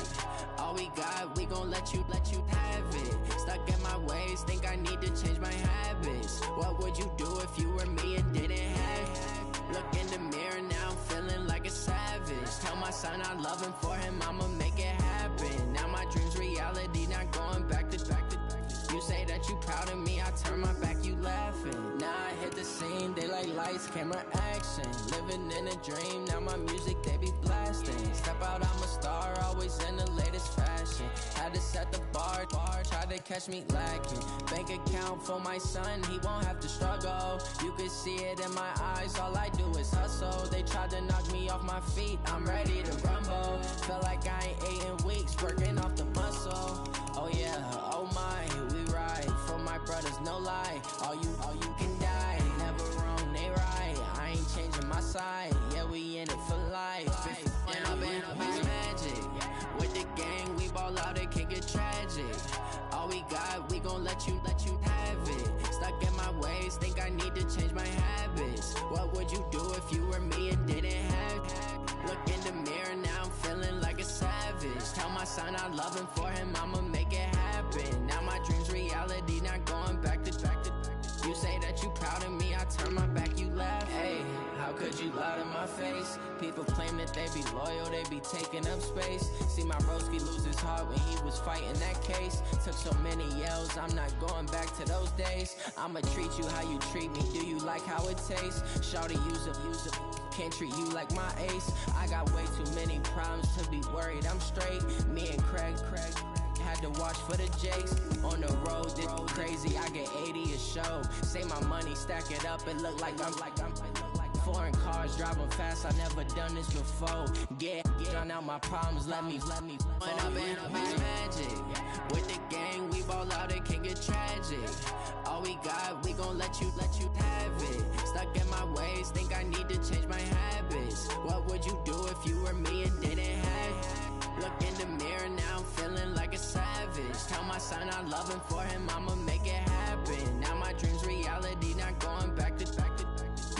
All we got, we gon' let you have it. Stuck in my ways, think I need to change my habits. What would you do if you were me and didn't have it? Look in the mirror, now I'm feeling like a savage. Tell my son I love him, for him I'ma make it happen. Now my dream's reality, not going back to. You say that you proud of me, I turn my back, you laughing. Now I hit the scene, they like lights, camera, action. Living in a dream, now my music, they be blasting. Step out, I'm a star, always in the latest fashion. Had to set the bar, try to catch me lacking. Bank account for my son, he won't have to struggle. You can see it in my eyes, all I do is hustle. They tried to knock me off my feet, I'm ready to rumble. Feel like I ain't ate in weeks, working off the muscle. Oh yeah, oh my, we ride for my brothers, no lie. All you can die, never wrong, they right. I ain't changing my side, yeah, we in it for life. And up is magic. With the gang, we ball out, it can get tragic. All we got, we gon' let you have it. Stuck in my ways, think I need to change my habits. What would you do if you were me and didn't have it? Look in the mirror, now I'm feeling like a savage. Tell my son I love him, for him I'ma make it happen. Now my dream's reality, not going back to. You say that you proud of me, I turn my back, you laugh. Hey, how could you lie to my face? People claim that they be loyal, they be taking up space. See my broski lose his heart when he was fighting that case. Took so many yells, I'm not going back to those days. I'ma treat you how you treat me, do you like how it tastes? Shawty, use it. Can't treat you like my ace. I got way too many problems to be worried, I'm straight. Me and Craig had to watch for the Jakes. On the road, this crazy, I get 80 a show. Say my money, stack it up, it look like I'm foreign cars, driving fast, I never done this before. Get drown out my problems, let me One up and up is magic. With the gang, we ball out, it can get tragic. All we got, we gon' let you have it. Stuck in my ways, think I need to change my habits. What would you do if you were me and didn't have it? Look in the mirror, now I'm feeling like a savage. Tell my son I love him, for him I'ma make it happen. Now my dream's reality, not going back to.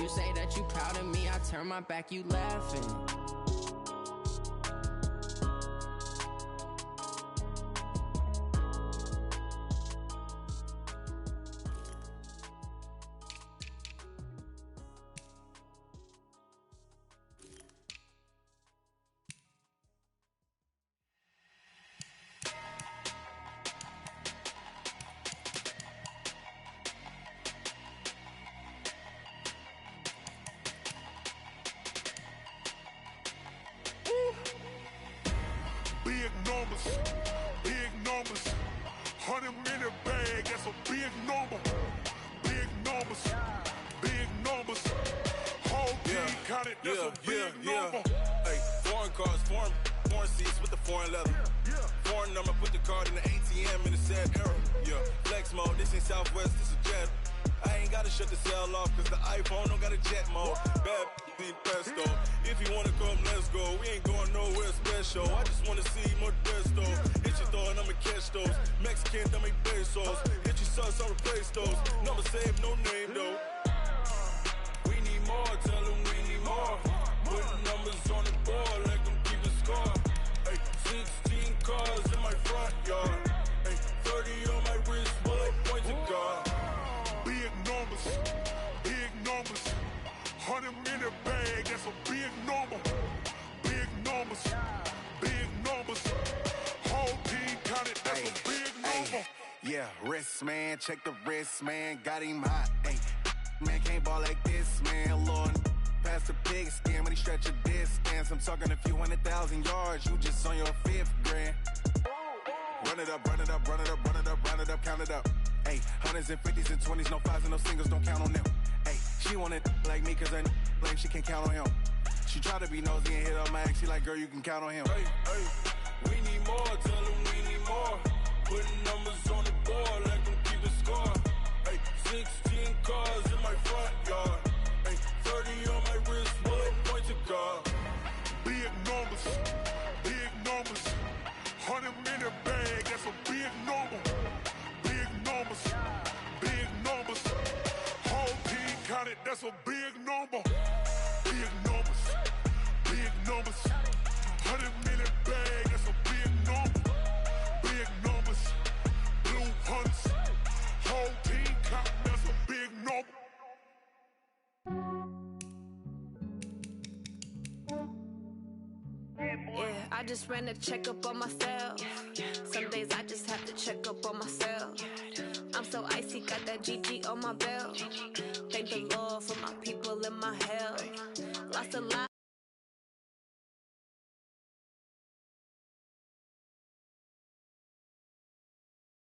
You say that you proud of me, I turn my back, you laughing. counted, that's a big number. Hey, foreign cars, foreign seats with the foreign leather. Foreign number, put the card in the ATM in the sad era. Yeah, flex mode, this ain't Southwest, this is jet. I ain't gotta shut the cell off, cause the iPhone don't got a jet mode. Bad need pesto. If you wanna come, let's go. We ain't going nowhere special. I just wanna see more desto. Hit your thought, I'ma catch those. Mexican, I'ma make pesos. Hit your sus, I'll replace those. Number save, no name though. We need more, tell them we need more. Putting numbers on the board, like them keep a score. Ay, 16 cars in my front yard. Ay, 30 on my wrist, bullet point to God. Big numbers, 100 minute bag, that's a big number. Big numbers, whole team counted, that's a big number. Yeah, wrist man, check the wrist man, got him hot. Ay, man can't ball like this, man. Lord, past the pig skin when he stretch a distance. I'm talking a few 100,000 yards, you just on your 5th grand. Run it up, run it up, run it up, run it up, run it up, count it up. Ay, hundreds and 50s and 20s, no 5s and no singles, don't count on them. Ay, she want it like me, cause her blame, she can't count on him. She try to be nosy and hit up my ex, she like, girl, you can count on him. Hey, hey, we need more, tell them we need more. Putting numbers on the board, like them keep a score. Hey, 16 cars in my front yard. Hey, 30 on my wrist, bullet point to God. Big numbers, 100 minute bag, that's a big number. Big numbers, whole team counted, that's a big number. Big numbers, 100 minute bag, that's a big number. Big numbers, blue hunts, whole team counting, that's a big number. Yeah, I just ran a checkup on myself. Some days I just have to check up on myself. I'm so icy, got that GG on my belt. Thank the Lord for my people in my hell. Lost a lot.